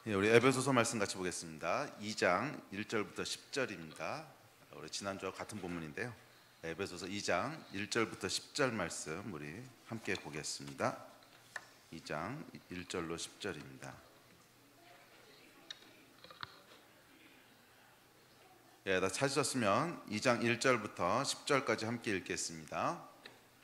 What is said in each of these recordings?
예, 우리 에베소서 말씀 같이 보겠습니다. 2장 1절부터 10절입니다. 우리 지난주와 같은 본문인데요. 에베소서 2장 1절부터 10절 말씀 우리 함께 보겠습니다. 2장 1절로 10절입니다. 예, 다 찾으셨으면 2장 1절부터 10절까지 함께 읽겠습니다.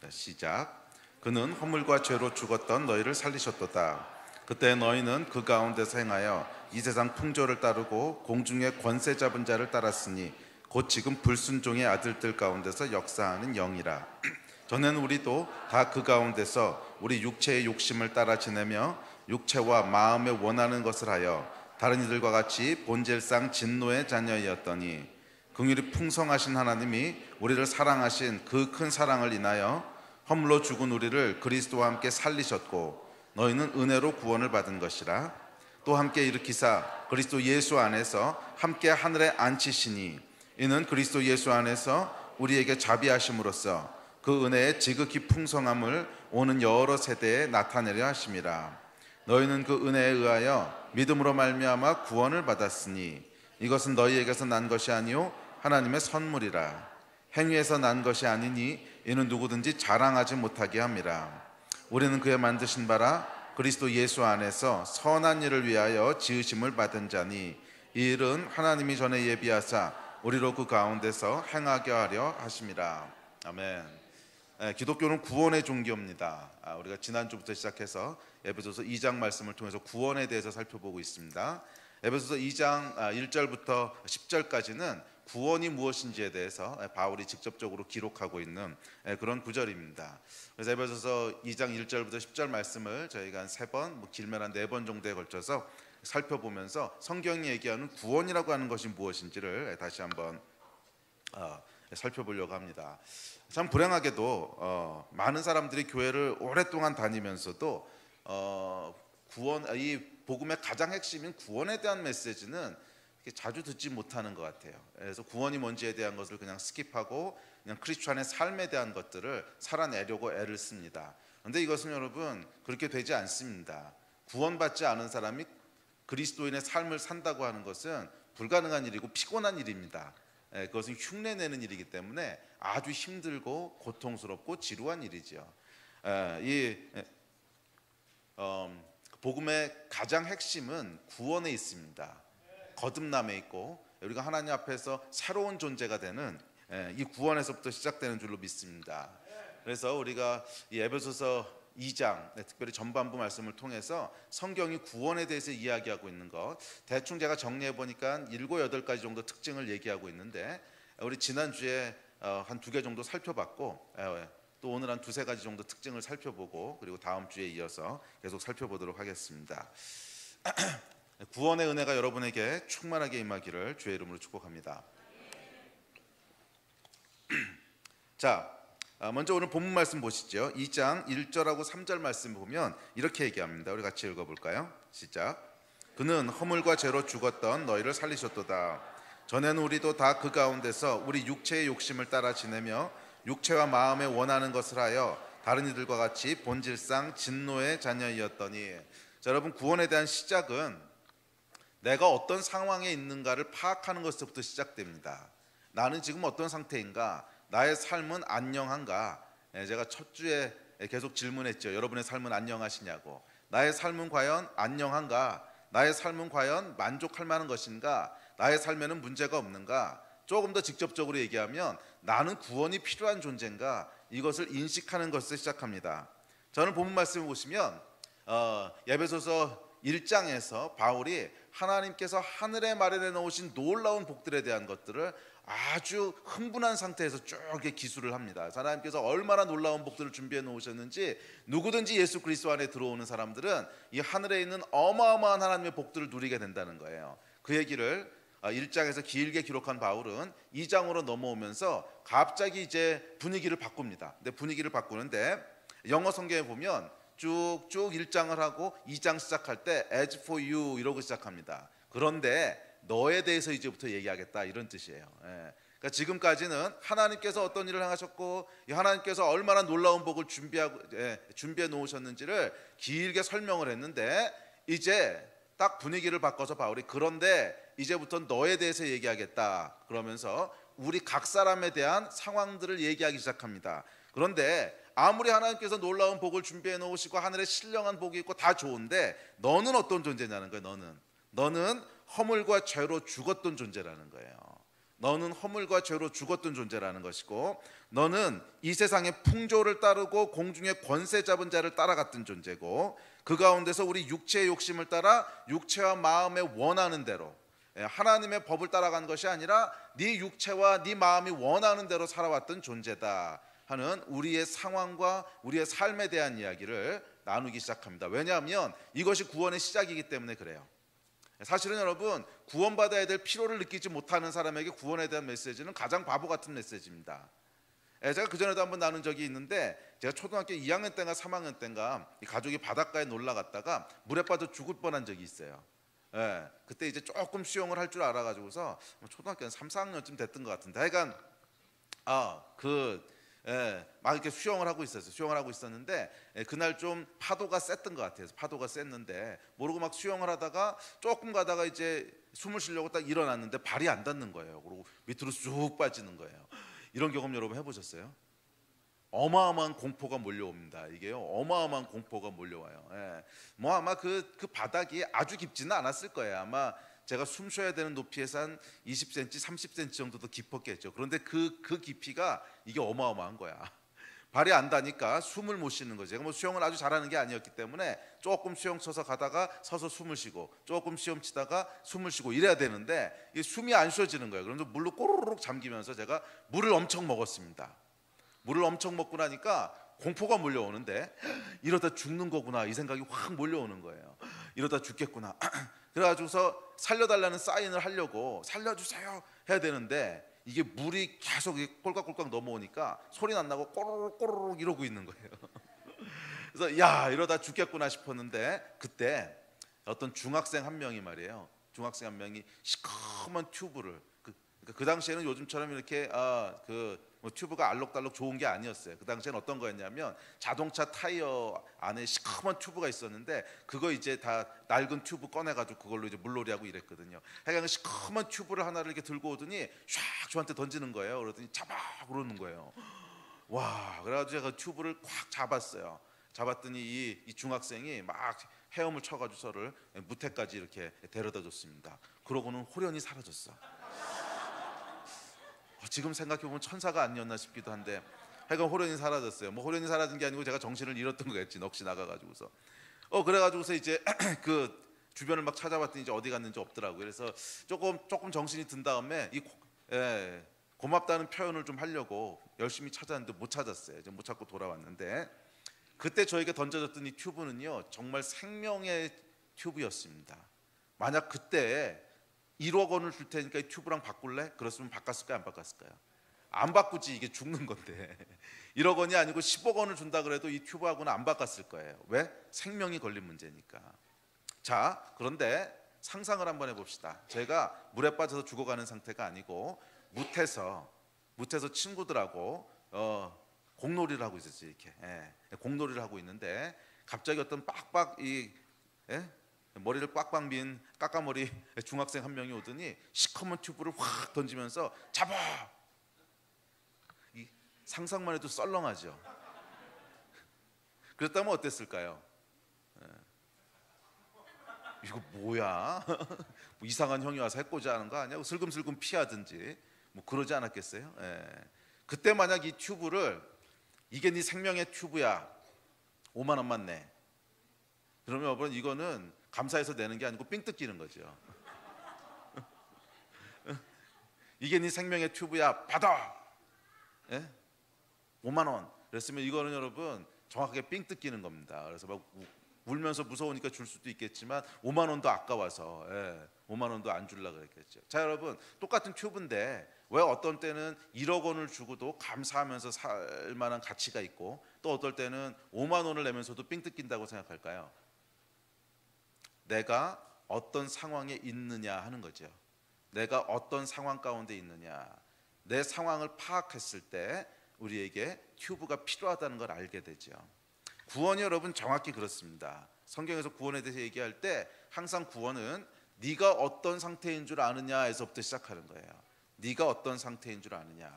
시작. 그는 허물과 죄로 죽었던 너희를 살리셨도다. 그때 너희는 그 가운데서 행하여 이 세상 풍조를 따르고 공중의 권세 잡은 자를 따랐으니 곧 지금 불순종의 아들들 가운데서 역사하는 영이라. 전에는 우리도 다 그 가운데서 우리 육체의 욕심을 따라 지내며 육체와 마음에 원하는 것을 하여 다른 이들과 같이 본질상 진노의 자녀이었더니 긍휼이 풍성하신 하나님이 우리를 사랑하신 그 큰 사랑을 인하여 허물로 죽은 우리를 그리스도와 함께 살리셨고 너희는 은혜로 구원을 받은 것이라. 또 함께 일으키사 그리스도 예수 안에서 함께 하늘에 앉히시니 이는 그리스도 예수 안에서 우리에게 자비하심으로써 그 은혜의 지극히 풍성함을 오는 여러 세대에 나타내려 하심이라. 너희는 그 은혜에 의하여 믿음으로 말미암아 구원을 받았으니 이것은 너희에게서 난 것이 아니요 하나님의 선물이라. 행위에서 난 것이 아니니 이는 누구든지 자랑하지 못하게 함이라. 우리는 그의 만드신 바라 그리스도 예수 안에서 선한 일을 위하여 지으심을 받은 자니 이 일은 하나님이 전에 예비하사 우리로 그 가운데서 행하게 하려 하심이라. 아멘. 기독교는 구원의 종교입니다. 우리가 지난주부터 시작해서 에베소서 2장 말씀을 통해서 구원에 대해서 살펴보고 있습니다. 에베소서 2장 1절부터 10절까지는 구원이 무엇인지에 대해서 바울이 직접적으로 기록하고 있는 그런 구절입니다. 그래서 에베소서 2장 1절부터 10절 말씀을 저희가 한 3번, 길면 한 4번 정도에 걸쳐서 살펴보면서 성경이 얘기하는 구원이라고 하는 것이 무엇인지를 다시 한번 살펴보려고 합니다. 참 불행하게도 많은 사람들이 교회를 오랫동안 다니면서도 이 복음의 가장 핵심인 구원에 대한 메시지는 자주 듣지 못하는 것 같아요. 그래서 구원이 뭔지에 대한 것을 그냥 스킵하고 그냥 크리스찬의 삶에 대한 것들을 살아내려고 애를 씁니다. 그런데 이것은 여러분 그렇게 되지 않습니다. 구원받지 않은 사람이 그리스도인의 삶을 산다고 하는 것은 불가능한 일이고 피곤한 일입니다. 그것은 흉내내는 일이기 때문에 아주 힘들고 고통스럽고 지루한 일이죠. 복음의 가장 핵심은 구원에 있습니다. 거듭남에 있고 우리가 하나님 앞에서 새로운 존재가 되는 이 구원에서부터 시작되는 줄로 믿습니다. 그래서 우리가 이 에베소서 2장 특별히 전반부 말씀을 통해서 성경이 구원에 대해서 이야기하고 있는 것 대충 제가 정리해 보니까 7, 8가지 정도 특징을 얘기하고 있는데 우리 지난주에 한 2개 정도 살펴봤고 또 오늘 한 2, 3가지 정도 특징을 살펴보고 그리고 다음 주에 이어서 계속 살펴보도록 하겠습니다. 구원의 은혜가 여러분에게 충만하게 임하기를 주의 이름으로 축복합니다. 자, 먼저 오늘 본문 말씀 보시죠. 2장 1절하고 3절 말씀 보면 이렇게 얘기합니다. 우리 같이 읽어볼까요? 시작. 그는 허물과 죄로 죽었던 너희를 살리셨도다. 전에는 우리도 다 그 가운데서 우리 육체의 욕심을 따라 지내며 육체와 마음에 원하는 것을 하여 다른 이들과 같이 본질상 진노의 자녀이었더니. 자, 여러분 구원에 대한 시작은 내가 어떤 상황에 있는가를 파악하는 것부터 시작됩니다. 나는 지금 어떤 상태인가? 나의 삶은 안녕한가? 제가 첫 주에 계속 질문했죠. 여러분의 삶은 안녕하시냐고. 나의 삶은 과연 안녕한가? 나의 삶은 과연 만족할 만한 것인가? 나의 삶에는 문제가 없는가? 조금 더 직접적으로 얘기하면 나는 구원이 필요한 존재인가? 이것을 인식하는 것을 시작합니다. 저는 본문 말씀을 보시면 에베소서 1장에서 바울이 하나님께서 하늘에 마련해 놓으신 놀라운 복들에 대한 것들을 아주 흥분한 상태에서 쭉 기술을 합니다. 하나님께서 얼마나 놀라운 복들을 준비해 놓으셨는지 누구든지 예수 그리스도 안에 들어오는 사람들은 이 하늘에 있는 어마어마한 하나님의 복들을 누리게 된다는 거예요. 그 얘기를 1장에서 길게 기록한 바울은 2장으로 넘어오면서 갑자기 이제 분위기를 바꿉니다. 근데 분위기를 바꾸는데 영어 성경에 보면 쭉쭉 1장을 하고 2장 시작할 때 as for you 이러고 시작합니다. 그런데 너에 대해서 이제부터 얘기하겠다 이런 뜻이에요. 그러니까 지금까지는 하나님께서 어떤 일을 행하셨고 하나님께서 얼마나 놀라운 복을 준비해 놓으셨는지를 길게 설명을 했는데 이제 딱 분위기를 바꿔서 바울이 그런데 이제부터 너에 대해서 얘기하겠다 그러면서 우리 각 사람에 대한 상황들을 얘기하기 시작합니다. 그런데 아무리 하나님께서 놀라운 복을 준비해 놓으시고 하늘에 신령한 복이 있고 다 좋은데 너는 어떤 존재냐는 거예요. 너는 허물과 죄로 죽었던 존재라는 거예요. 너는 허물과 죄로 죽었던 존재라는 것이고 너는 이 세상의 풍조를 따르고 공중의 권세 잡은 자를 따라갔던 존재고 그 가운데서 우리 육체의 욕심을 따라 육체와 마음에 원하는 대로 하나님의 법을 따라간 것이 아니라 네 육체와 네 마음이 원하는 대로 살아왔던 존재다 하는 우리의 상황과 우리의 삶에 대한 이야기를 나누기 시작합니다. 왜냐하면 이것이 구원의 시작이기 때문에 그래요. 사실은 여러분 구원받아야 될 필요를 느끼지 못하는 사람에게 구원에 대한 메시지는 가장 바보 같은 메시지입니다. 제가 그전에도 한번 나눈 적이 있는데 제가 초등학교 2학년 때인가 3학년 때인가 가족이 바닷가에 놀러 갔다가 물에 빠져 죽을 뻔한 적이 있어요. 그때 이제 조금 수영을 할 줄 알아가지고서 초등학교 3, 4학년쯤 됐던 것 같은데 하여간 막 이렇게 수영을 하고 있었는데 그날 좀 파도가 셌던 것 같아요. 파도가 셌는데 모르고 막 수영을 하다가 조금 가다가 이제 숨을 쉬려고 딱 일어났는데 발이 안 닿는 거예요. 그리고 밑으로 쑥 빠지는 거예요. 이런 경험 여러분 해보셨어요? 어마어마한 공포가 몰려옵니다. 이게요, 어마어마한 공포가 몰려와요. 뭐 아마 그 바닥이 아주 깊지는 않았을 거예요. 아마 제가 숨 쉬어야 되는 높이에서 한 20cm, 30cm 정도 더 깊었겠죠. 그런데 그 깊이가 이게 어마어마한 거야. 발이 안 닿으니까 숨을 못 쉬는 거죠. 제가 뭐 수영을 아주 잘하는 게 아니었기 때문에 조금 수영 쳐서 가다가 서서 숨을 쉬고 조금 수영 치다가 숨을 쉬고 이래야 되는데 이 숨이 안 쉬어지는 거예요. 그래서 물로 꼬르륵 잠기면서 제가 물을 엄청 먹었습니다. 물을 엄청 먹고 나니까 공포가 몰려오는데 이러다 죽는 거구나 이 생각이 확 몰려오는 거예요. 이러다 죽겠구나. 그래가지고서 살려달라는 사인을 하려고 살려주세요 해야 되는데 이게 물이 계속 꼴깍꼴깍 넘어오니까 소리는 안 나고 꼬르륵 꼬르륵 이러고 있는 거예요. 그래서 야 이러다 죽겠구나 싶었는데 그때 어떤 중학생 한 명이 말이에요. 중학생 한 명이 시커먼 튜브를 그 당시에는 요즘처럼 이렇게 뭐 튜브가 알록달록 좋은 게 아니었어요. 그 당시에는 어떤 거였냐면 자동차 타이어 안에 시커먼 튜브가 있었는데 그거 이제 다 낡은 튜브 꺼내가지고 그걸로 이제 물놀이하고 이랬거든요. 하여간 시커먼 튜브를 하나를 이렇게 들고 오더니 샥 저한테 던지는 거예요. 그러더니 잡아 그러는 거예요. 와, 그래가지고 제가 튜브를 꽉 잡았어요. 잡았더니 이 중학생이 막 헤엄을 쳐가지고 저를 무태까지 이렇게 데려다 줬습니다. 그러고는 홀연히 사라졌어. 지금 생각해보면 천사가 아니었나 싶기도 한데 하여간 홀연히 사라졌어요. 뭐 홀연히 사라진 게 아니고 제가 정신을 잃었던 거겠지. 넋이 나가가지고서 그래가지고서 이제 그 주변을 막 찾아봤더니 이제 어디 갔는지 없더라고요. 그래서 조금 정신이 든 다음에 고맙다는 표현을 좀 하려고 열심히 찾았는데 못 찾았어요. 이제 못 찾고 돌아왔는데 그때 저에게 던져졌던 이 튜브는요 정말 생명의 튜브였습니다. 만약 그때 1억 원을 줄 테니까 이 튜브랑 바꿀래? 그랬으면 바꿨을까요? 안 바꿨을까요? 안 바꾸지. 이게 죽는 건데 1억 원이 아니고 10억 원을 준다 그래도 이 튜브하고는 안 바꿨을 거예요. 왜? 생명이 걸린 문제니까. 자, 그런데 상상을 한번 해봅시다. 제가 물에 빠져서 죽어가는 상태가 아니고 무태서 친구들하고 공놀이를 하고 있었지. 이렇게 공놀이를 하고 있는데 갑자기 어떤 머리를 꽉꽉 민 까까머리 중학생 한 명이 오더니 시커먼 튜브를 확 던지면서 잡아. 이 상상만 해도 썰렁하죠. 그랬다면 어땠을까요? 이거 뭐야? 뭐 이상한 형이 와서 해코지 하는 거 아니야? 슬금슬금 피하든지 뭐 그러지 않았겠어요? 그때 만약 이 튜브를 이게 네 생명의 튜브야 5만 원만 내. 그러면 여러분 이거는 감사해서 내는 게 아니고 삥 뜯기는 거죠. 이게 네 생명의 튜브야 받아. 5만 원. 그랬으면 이거는 여러분 정확하게 삥 뜯기는 겁니다. 그래서 막 울면서 무서우니까 줄 수도 있겠지만 5만 원도 아까워서 5만 원도 안 주려고 그랬겠죠. 자 여러분 똑같은 튜브인데 왜 어떤 때는 1억 원을 주고도 감사하면서 살 만한 가치가 있고 또 어떨 때는 5만 원을 내면서도 삥 뜯긴다고 생각할까요? 내가 어떤 상황에 있느냐 하는 거죠. 내가 어떤 상황 가운데 있느냐. 내 상황을 파악했을 때 우리에게 튜브가 필요하다는 걸 알게 되죠. 구원이 여러분 정확히 그렇습니다. 성경에서 구원에 대해서 얘기할 때 항상 구원은 네가 어떤 상태인 줄 아느냐에서부터 시작하는 거예요. 네가 어떤 상태인 줄 아느냐.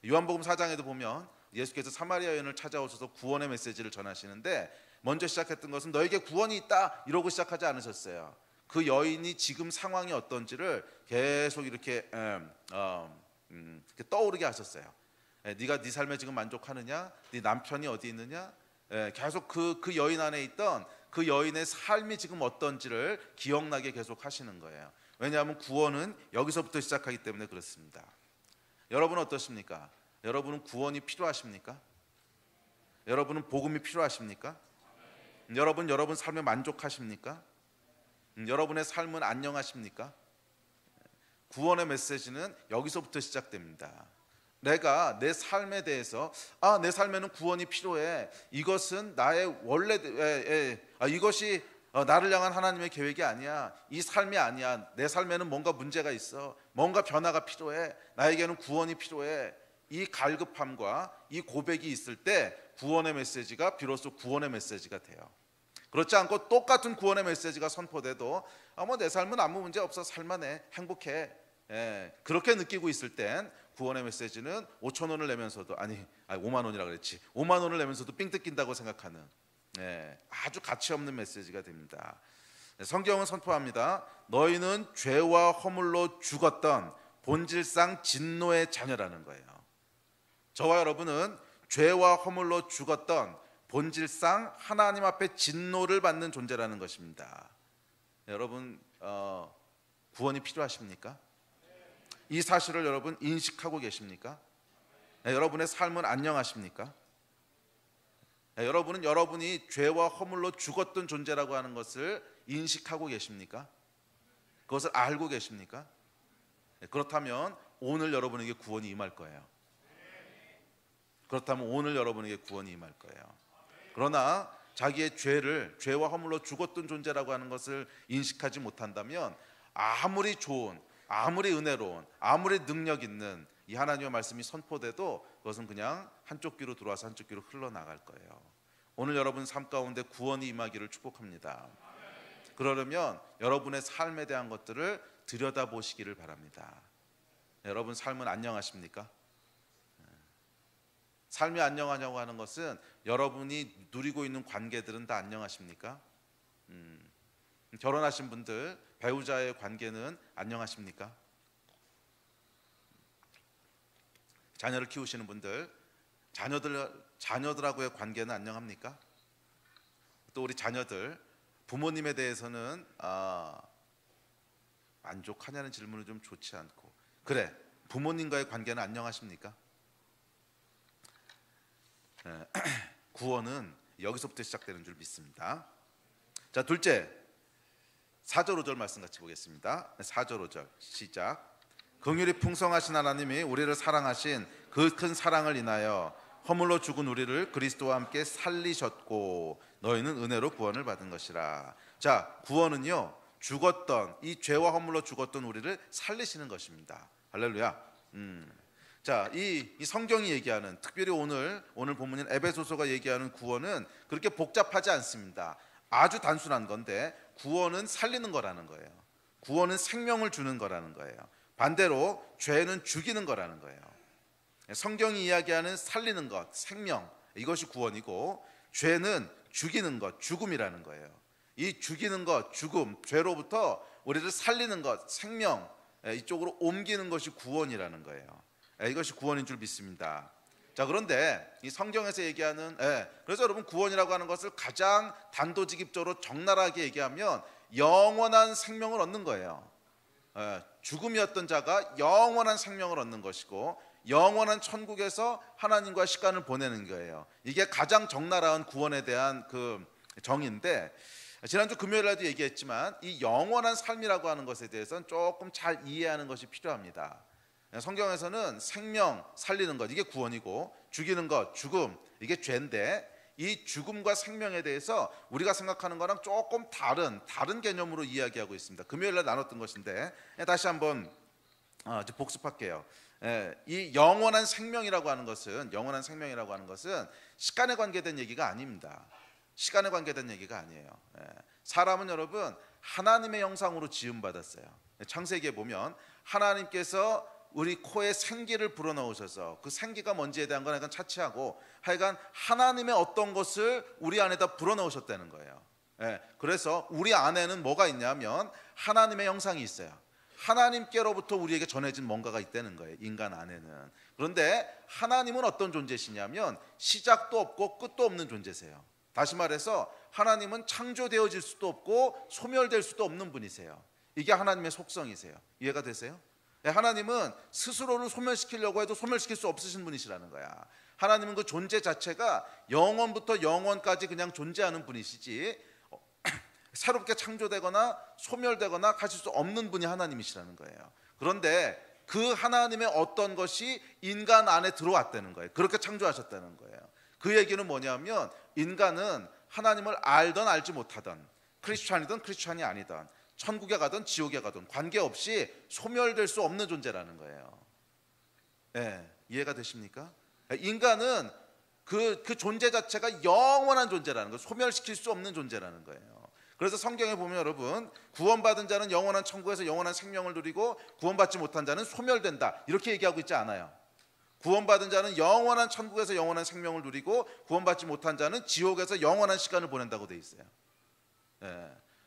요한복음 4장에도 보면 예수께서 사마리아 여인을 찾아오셔서 구원의 메시지를 전하시는데 먼저 시작했던 것은 너에게 구원이 있다 이러고 시작하지 않으셨어요. 그 여인이 지금 상황이 어떤지를 계속 이렇게 떠오르게 하셨어요. 네가 네 삶에 지금 만족하느냐, 네 남편이 어디 있느냐, 계속 그 여인 안에 있던 그 여인의 삶이 지금 어떤지를 기억나게 계속 하시는 거예요. 왜냐하면 구원은 여기서부터 시작하기 때문에 그렇습니다. 여러분은 어떠십니까? 여러분은 구원이 필요하십니까? 여러분은 복음이 필요하십니까? 여러분 삶에 만족하십니까? 여러분의 삶은 안녕하십니까? 구원의 메시지는 여기서부터 시작됩니다. 내가 내 삶에 대해서 내 삶에는 구원이 필요해. 이것은 나의 원래 이것이 나를 향한 하나님의 계획이 아니야. 이 삶이 아니야. 내 삶에는 뭔가 문제가 있어. 뭔가 변화가 필요해. 나에게는 구원이 필요해. 이 갈급함과 이 고백이 있을 때 구원의 메시지가 비로소 구원의 메시지가 돼요. 그렇지 않고 똑같은 구원의 메시지가 선포돼도 내 삶은 아무 문제 없어. 살만해. 행복해. 그렇게 느끼고 있을 땐 구원의 메시지는 5천 원을 내면서도 5만 원이라 그랬지. 5만 원을 내면서도 삥 뜯긴다고 생각하는 아주 가치 없는 메시지가 됩니다. 성경은 선포합니다. 너희는 죄와 허물로 죽었던 본질상 진노의 자녀라는 거예요. 저와 여러분은 죄와 허물로 죽었던 본질상 하나님 앞에 진노를 받는 존재라는 것입니다. 여러분 구원이 필요하십니까? 이 사실을 여러분 인식하고 계십니까? 여러분의 삶은 안녕하십니까? 여러분은 여러분이 죄와 허물로 죽었던 존재라고 하는 것을 인식하고 계십니까? 그것을 알고 계십니까? 그렇다면 오늘 여러분에게 구원이 임할 거예요. 그렇다면 오늘 여러분에게 구원이 임할 거예요. 그러나 자기의 죄와 허물로 죽었던 존재라고 하는 것을 인식하지 못한다면 아무리 좋은, 아무리 은혜로운, 아무리 능력 있는 이 하나님의 말씀이 선포돼도 그것은 그냥 한쪽 귀로 들어와서 한쪽 귀로 흘러나갈 거예요. 오늘 여러분 삶 가운데 구원이 임하기를 축복합니다. 그러려면 여러분의 삶에 대한 것들을 들여다보시기를 바랍니다. 여러분 삶은 안녕하십니까? 삶이 안녕하냐고 하는 것은 여러분이 누리고 있는 관계들은 다 안녕하십니까? 결혼하신 분들, 배우자의 관계는 안녕하십니까? 자녀를 키우시는 분들, 자녀들하고의 관계는 안녕합니까? 또 우리 자녀들, 부모님에 대해서는 만족하냐는 질문은 좀 좋지 않고, 그래, 부모님과의 관계는 안녕하십니까? 구원은 여기서부터 시작되는 줄 믿습니다. 자, 둘째, 4절 5절 말씀 같이 보겠습니다. 4절 5절 시작. 긍휼이 풍성하신 하나님이 우리를 사랑하신 그 큰 사랑을 인하여 허물로 죽은 우리를 그리스도와 함께 살리셨고 너희는 은혜로 구원을 받은 것이라. 자, 구원은요, 죽었던 이 죄와 허물로 죽었던 우리를 살리시는 것입니다. 할렐루야. 자, 이 성경이 얘기하는, 특별히 오늘 본문인 에베소서가 얘기하는 구원은 그렇게 복잡하지 않습니다. 아주 단순한 건데 구원은 살리는 거라는 거예요. 구원은 생명을 주는 거라는 거예요. 반대로 죄는 죽이는 거라는 거예요. 성경이 이야기하는 살리는 것, 생명, 이것이 구원이고, 죄는 죽이는 것, 죽음이라는 거예요. 이 죽이는 것, 죽음, 죄로부터 우리를 살리는 것, 생명, 이쪽으로 옮기는 것이 구원이라는 거예요. 이것이 구원인 줄 믿습니다. 자, 그런데 이 성경에서 얘기하는, 그래서 여러분 구원이라고 하는 것을 가장 단도직입적으로 적나라하게 얘기하면 영원한 생명을 얻는 거예요. 죽음이었던 자가 영원한 생명을 얻는 것이고 영원한 천국에서 하나님과 시간을 보내는 거예요. 이게 가장 적나라한 구원에 대한 그 정의인데, 지난주 금요일에도 얘기했지만 이 영원한 삶이라고 하는 것에 대해서는 조금 잘 이해하는 것이 필요합니다. 성경에서는 생명, 살리는 것, 이게 구원이고, 죽이는 것, 죽음, 이게 죄인데, 이 죽음과 생명에 대해서 우리가 생각하는 거랑 조금 다른 개념으로 이야기하고 있습니다. 금요일에 나눴던 것인데 다시 한번 복습할게요. 이 영원한 생명이라고 하는 것은 시간에 관계된 얘기가 아닙니다. 시간에 관계된 얘기가 아니에요. 사람은 여러분 하나님의 형상으로 지음받았어요. 창세기에 보면 하나님께서 우리 코에 생기를 불어넣으셔서 그 생기가 뭔지에 대한 건 약간 차치하고 하여간 하나님의 어떤 것을 우리 안에다 불어넣으셨다는 거예요. 그래서 우리 안에는 뭐가 있냐면 하나님의 형상이 있어요. 하나님께로부터 우리에게 전해진 뭔가가 있다는 거예요, 인간 안에는. 그런데 하나님은 어떤 존재시냐면 시작도 없고 끝도 없는 존재세요. 다시 말해서 하나님은 창조되어질 수도 없고 소멸될 수도 없는 분이세요. 이게 하나님의 속성이세요. 이해가 되세요? 하나님은 스스로를 소멸시키려고 해도 소멸시킬 수 없으신 분이시라는 거야. 하나님은 그 존재 자체가 영원부터 영원까지 그냥 존재하는 분이시지 새롭게 창조되거나 소멸되거나 가질 수 없는 분이 하나님이시라는 거예요. 그런데 그 하나님의 어떤 것이 인간 안에 들어왔다는 거예요. 그렇게 창조하셨다는 거예요. 그 얘기는 뭐냐면 인간은 하나님을 알던 알지 못하던, 크리스찬이든 크리스찬이 아니든, 천국에 가든 지옥에 가든 관계없이 소멸될 수 없는 존재라는 거예요. 이해가 되십니까? 인간은 그 존재 자체가 영원한 존재라는 거예요. 소멸시킬 수 없는 존재라는 거예요. 그래서 성경에 보면 여러분 구원받은 자는 영원한 천국에서 영원한 생명을 누리고 구원받지 못한 자는 소멸된다 이렇게 얘기하고 있지 않아요. 구원받은 자는 영원한 천국에서 영원한 생명을 누리고 구원받지 못한 자는 지옥에서 영원한 시간을 보낸다고 돼 있어요.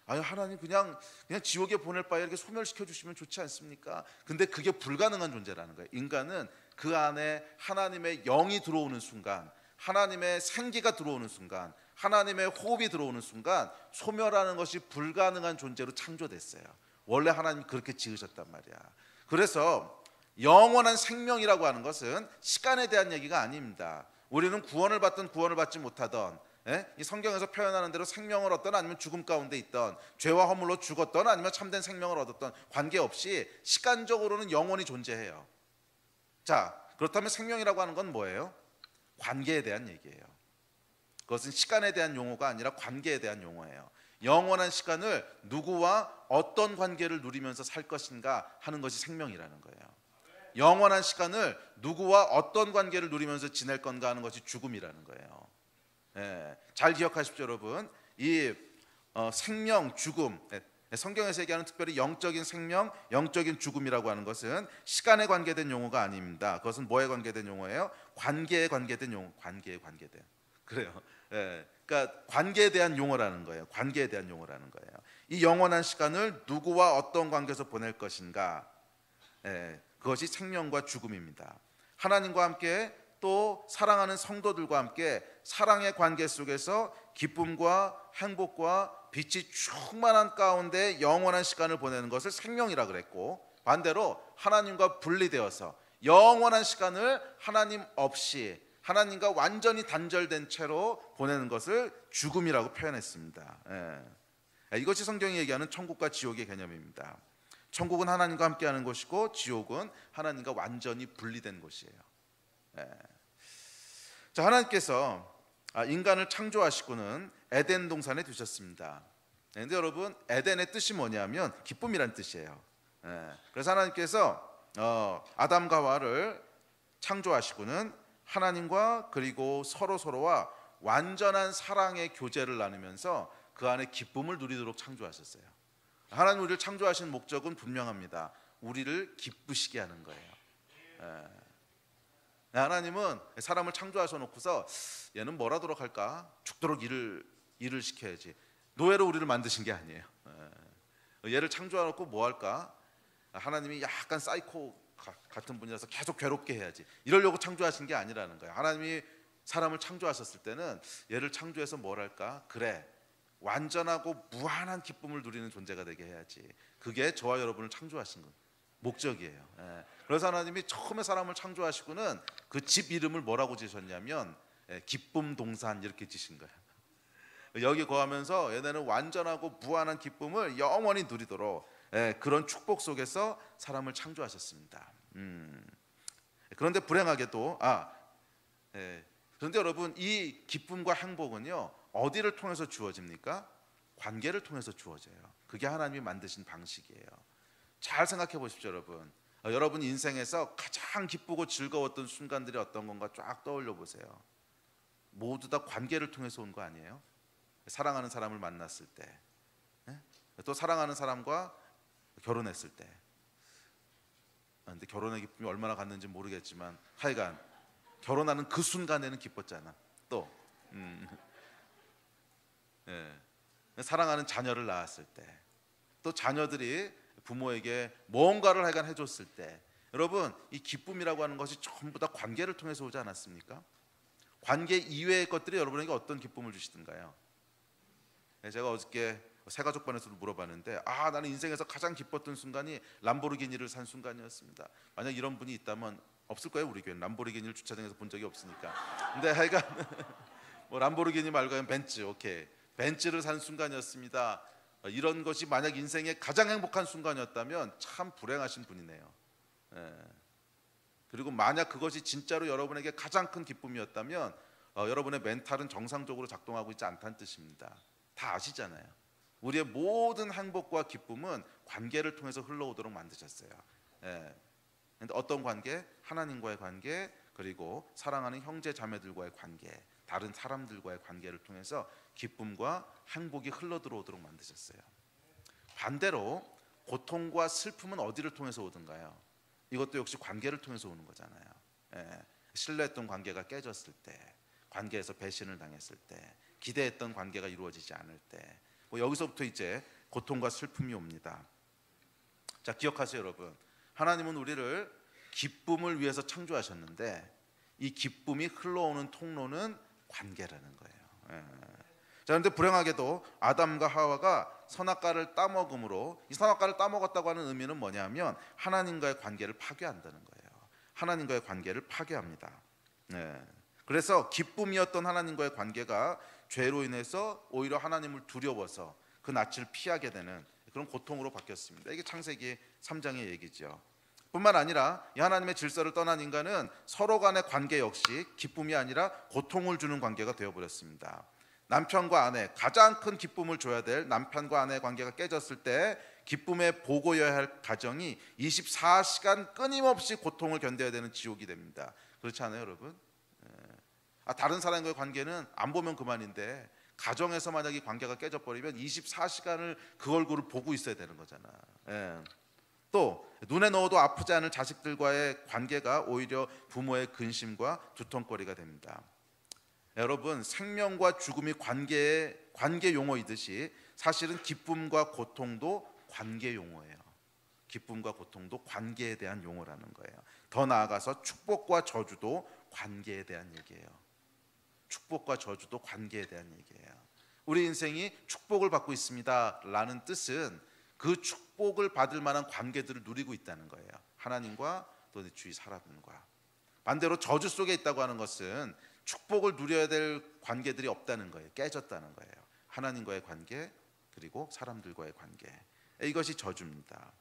아니 하나님 그냥 지옥에 보낼 바에 이렇게 소멸시켜 주시면 좋지 않습니까? 근데 그게 불가능한 존재라는 거예요. 인간은 그 안에 하나님의 영이 들어오는 순간, 하나님의 생기가 들어오는 순간, 하나님의 호흡이 들어오는 순간 소멸하는 것이 불가능한 존재로 창조됐어요. 원래 하나님이 그렇게 지으셨단 말이야. 그래서 영원한 생명이라고 하는 것은 시간에 대한 얘기가 아닙니다. 우리는 구원을 받든 구원을 받지 못하던, 이 성경에서 표현하는 대로 생명을 얻던 아니면 죽음 가운데 있던, 죄와 허물로 죽었던 아니면 참된 생명을 얻었던 관계없이 시간적으로는 영원히 존재해요. 자, 그렇다면 생명이라고 하는 건 뭐예요? 관계에 대한 얘기예요. 그것은 시간에 대한 용어가 아니라 관계에 대한 용어예요. 영원한 시간을 누구와 어떤 관계를 누리면서 살 것인가 하는 것이 생명이라는 거예요. 영원한 시간을 누구와 어떤 관계를 누리면서 지낼 건가 하는 것이 죽음이라는 거예요. 잘 기억하십시오 여러분. 이 생명, 죽음, 성경에서 얘기하는 특별히 영적인 생명, 영적인 죽음이라고 하는 것은 시간에 관계된 용어가 아닙니다. 그것은 뭐에 관계된 용어예요? 관계에 관계된 용어. 관계에 관계된. 그래요. 그러니까 관계에 대한 용어라는 거예요. 관계에 대한 용어라는 거예요. 이 영원한 시간을 누구와 어떤 관계에서 보낼 것인가, 그것이 생명과 죽음입니다. 하나님과 함께 또 사랑하는 성도들과 함께 사랑의 관계 속에서 기쁨과 행복과 빛이 충만한 가운데 영원한 시간을 보내는 것을 생명이라 그랬고, 반대로 하나님과 분리되어서 영원한 시간을 하나님 없이 하나님과 완전히 단절된 채로 보내는 것을 죽음이라고 표현했습니다. 이것이 성경이 얘기하는 천국과 지옥의 개념입니다. 천국은 하나님과 함께하는 곳이고 지옥은 하나님과 완전히 분리된 곳이에요. 자, 하나님께서 인간을 창조하시고는 에덴 동산에 두셨습니다. 그런데 여러분 에덴의 뜻이 뭐냐면 기쁨이란 뜻이에요. 그래서 하나님께서 아담과 하와를 창조하시고는 하나님과 그리고 서로와 완전한 사랑의 교제를 나누면서 그 안에 기쁨을 누리도록 창조하셨어요. 하나님 우리를 창조하신 목적은 분명합니다. 우리를 기쁘시게 하는 거예요. 하나님은 사람을 창조하셔 놓고서 얘는 뭘 하도록 할까? 죽도록 일을 시켜야지. 노예로 우리를 만드신 게 아니에요. 얘를 창조해 놓고 뭐 할까? 하나님이 약간 사이코 같은 분이라서 계속 괴롭게 해야지, 이러려고 창조하신 게 아니라는 거예요. 하나님이 사람을 창조하셨을 때는 얘를 창조해서 뭘 할까? 그래, 완전하고 무한한 기쁨을 누리는 존재가 되게 해야지. 그게 저와 여러분을 창조하신 목적이에요. 그래서 하나님이 처음에 사람을 창조하시고는 그 집 이름을 뭐라고 지으셨냐면 기쁨 동산 이렇게 지신 거예요. 여기 거하면서 얘네는 완전하고 무한한 기쁨을 영원히 누리도록 그런 축복 속에서 사람을 창조하셨습니다. 그런데 불행하게도 그런데 여러분 이 기쁨과 행복은요 어디를 통해서 주어집니까? 관계를 통해서 주어져요. 그게 하나님이 만드신 방식이에요. 잘 생각해 보십시오 여러분. 여러분 인생에서 가장 기쁘고 즐거웠던 순간들이 어떤 건가 쫙 떠올려 보세요. 모두 다 관계를 통해서 온 거 아니에요? 사랑하는 사람을 만났을 때, 또 사랑하는 사람과 결혼했을 때. 근데 결혼의 기쁨이 얼마나 갔는지 모르겠지만 하여간 결혼하는 그 순간에는 기뻤잖아. 또 사랑하는 자녀를 낳았을 때, 또 자녀들이 부모에게 뭔가를 하여간 해줬을 때, 여러분 이 기쁨이라고 하는 것이 전부 다 관계를 통해서 오지 않았습니까? 관계 이외의 것들이 여러분에게 어떤 기쁨을 주시던가요? 제가 어저께 새가족반에서도 물어봤는데, 나는 인생에서 가장 기뻤던 순간이 람보르기니를 산 순간이었습니다. 만약 이런 분이 있다면 없을 거예요. 우리 교회는 람보르기니를 주차장에서 본 적이 없으니까. 근데 하여간 뭐 람보르기니 말고 벤츠, 오케이, 벤츠를 산 순간이었습니다. 이런 것이 만약 인생의 가장 행복한 순간이었다면 참 불행하신 분이네요. 그리고 만약 그것이 진짜로 여러분에게 가장 큰 기쁨이었다면 여러분의 멘탈은 정상적으로 작동하고 있지 않다는 뜻입니다. 다 아시잖아요. 우리의 모든 행복과 기쁨은 관계를 통해서 흘러오도록 만드셨어요. 그런데 어떤 관계? 하나님과의 관계, 그리고 사랑하는 형제 자매들과의 관계, 다른 사람들과의 관계를 통해서 기쁨과 행복이 흘러들어오도록 만드셨어요. 반대로 고통과 슬픔은 어디를 통해서 오던가요? 이것도 역시 관계를 통해서 오는 거잖아요. 신뢰했던 관계가 깨졌을 때, 관계에서 배신을 당했을 때, 기대했던 관계가 이루어지지 않을 때, 여기서부터 이제 고통과 슬픔이 옵니다. 자, 기억하세요 여러분. 하나님은 우리를 기쁨을 위해서 창조하셨는데 이 기쁨이 흘러오는 통로는 관계라는 거예요. 자, 그런데 불행하게도 아담과 하와가 선악과를 따먹음으로, 이 선악과를 따먹었다고 하는 의미는 뭐냐면 하나님과의 관계를 파괴한다는 거예요. 하나님과의 관계를 파괴합니다. 그래서 기쁨이었던 하나님과의 관계가 죄로 인해서 오히려 하나님을 두려워서 그 낯을 피하게 되는 그런 고통으로 바뀌었습니다. 이게 창세기 3장의 얘기죠. 뿐만 아니라 이 하나님의 질서를 떠난 인간은 서로 간의 관계 역시 기쁨이 아니라 고통을 주는 관계가 되어버렸습니다. 남편과 아내, 가장 큰 기쁨을 줘야 될 남편과 아내의 관계가 깨졌을 때 기쁨의 보고여야 할 가정이 24시간 끊임없이 고통을 견뎌야 되는 지옥이 됩니다. 그렇지 않아요 여러분? 다른 사람과의 관계는 안 보면 그만인데 가정에서 만약 이 관계가 깨져버리면 24시간을 그 얼굴을 보고 있어야 되는 거잖아. 또 눈에 넣어도 아프지 않을 자식들과의 관계가 오히려 부모의 근심과 두통거리가 됩니다. 여러분, 생명과 죽음이 관계 용어이듯이 사실은 기쁨과 고통도 관계 용어예요. 기쁨과 고통도 관계에 대한 용어라는 거예요. 더 나아가서 축복과 저주도 관계에 대한 얘기예요. 축복과 저주도 관계에 대한 얘기예요. 우리 인생이 축복을 받고 있습니다 라는 뜻은 그 축복을 받을 만한 관계들을 누리고 있다는 거예요. 하나님과 또 내 주위 사람들과. 반대로 저주 속에 있다고 하는 것은 축복을 누려야 될 관계들이 없다는 거예요. 깨졌다는 거예요. 하나님과의 관계, 그리고 사람들과의 관계. 이것이 저주입니다.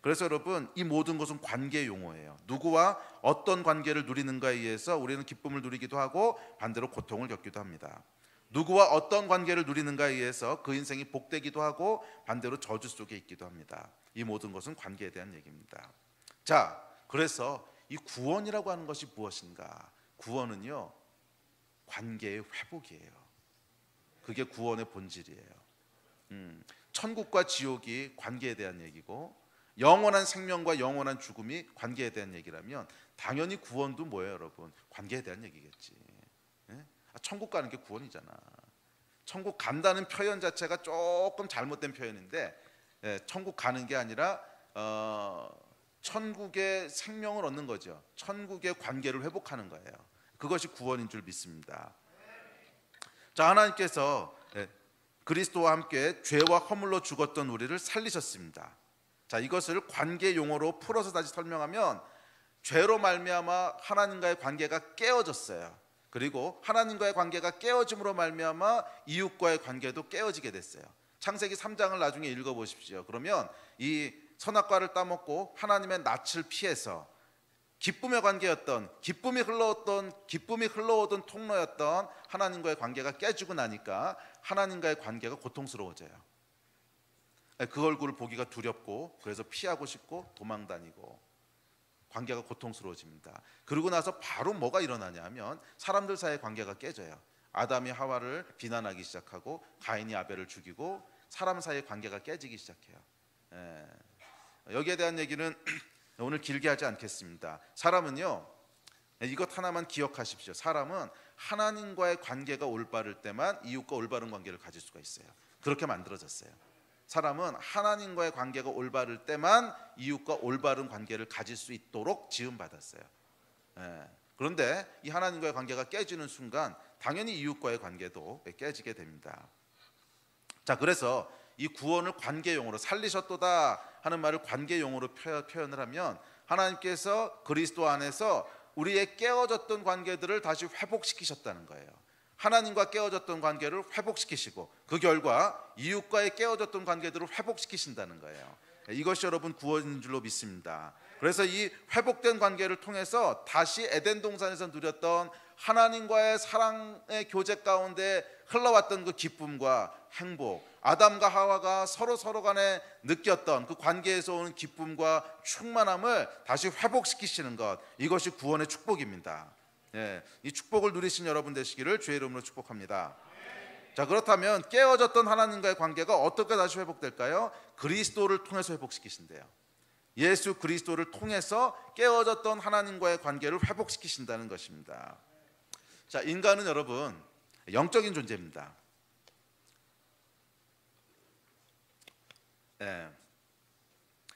그래서 여러분, 이 모든 것은 관계 용어예요. 누구와 어떤 관계를 누리는가에 의해서 우리는 기쁨을 누리기도 하고 반대로 고통을 겪기도 합니다. 누구와 어떤 관계를 누리는가에 의해서 그 인생이 복되기도 하고 반대로 저주 속에 있기도 합니다. 이 모든 것은 관계에 대한 얘기입니다. 자, 그래서 이 구원이라고 하는 것이 무엇인가? 구원은요, 관계의 회복이에요. 그게 구원의 본질이에요. 천국과 지옥이 관계에 대한 얘기고 영원한 생명과 영원한 죽음이 관계에 대한 얘기라면 당연히 구원도 뭐예요 여러분? 관계에 대한 얘기겠지. 천국 가는 게 구원이잖아. 천국 간다는 표현 자체가 조금 잘못된 표현인데, 천국 가는 게 아니라 천국의 생명을 얻는 거죠. 천국의 관계를 회복하는 거예요. 그것이 구원인 줄 믿습니다. 자, 하나님께서 그리스도와 함께 죄와 허물로 죽었던 우리를 살리셨습니다. 자, 이것을 관계 용어로 풀어서 다시 설명하면 죄로 말미암아 하나님과의 관계가 깨어졌어요. 그리고 하나님과의 관계가 깨어짐으로 말미암아 이웃과의 관계도 깨어지게 됐어요. 창세기 3장을 나중에 읽어보십시오. 그러면 이 선악과를 따먹고 하나님의 낯을 피해서 기쁨의 관계였던, 기쁨이 흘러오던 통로였던 하나님과의 관계가 깨지고 나니까 하나님과의 관계가 고통스러워져요. 그 얼굴을 보기가 두렵고 그래서 피하고 싶고 도망다니고 관계가 고통스러워집니다. 그러고 나서 바로 뭐가 일어나냐 하면 사람들 사이의 관계가 깨져요. 아담이 하와를 비난하기 시작하고 가인이 아벨을 죽이고 사람 사이의 관계가 깨지기 시작해요. 여기에 대한 얘기는 오늘 길게 하지 않겠습니다. 사람은요, 이것 하나만 기억하십시오. 사람은 하나님과의 관계가 올바를 때만 이웃과 올바른 관계를 가질 수가 있어요. 그렇게 만들어졌어요. 사람은 하나님과의 관계가 올바를 때만 이웃과 올바른 관계를 가질 수 있도록 지음받았어요. 그런데 이 하나님과의 관계가 깨지는 순간 당연히 이웃과의 관계도 깨지게 됩니다. 자, 그래서 이 구원을 관계용어로 살리셨도다 하는 말을 관계용어로 표현을 하면 하나님께서 그리스도 안에서 우리의 깨어졌던 관계들을 다시 회복시키셨다는 거예요. 하나님과 깨어졌던 관계를 회복시키시고 그 결과 이웃과의 깨어졌던 관계들을 회복시키신다는 거예요. 이것이 여러분 구원인 줄로 믿습니다. 그래서 이 회복된 관계를 통해서 다시 에덴 동산에서 누렸던 하나님과의 사랑의 교제 가운데 흘러왔던 그 기쁨과 행복, 아담과 하와가 서로 간에 느꼈던 그 관계에서 오는 기쁨과 충만함을 다시 회복시키시는 것, 이것이 구원의 축복입니다. 이 축복을 누리신 여러분 되시기를 주의 이름으로 축복합니다. 자, 그렇다면 깨어졌던 하나님과의 관계가 어떻게 다시 회복될까요? 그리스도를 통해서 회복시키신대요. 예수 그리스도를 통해서 깨어졌던 하나님과의 관계를 회복시키신다는 것입니다. 자, 인간은 여러분 영적인 존재입니다.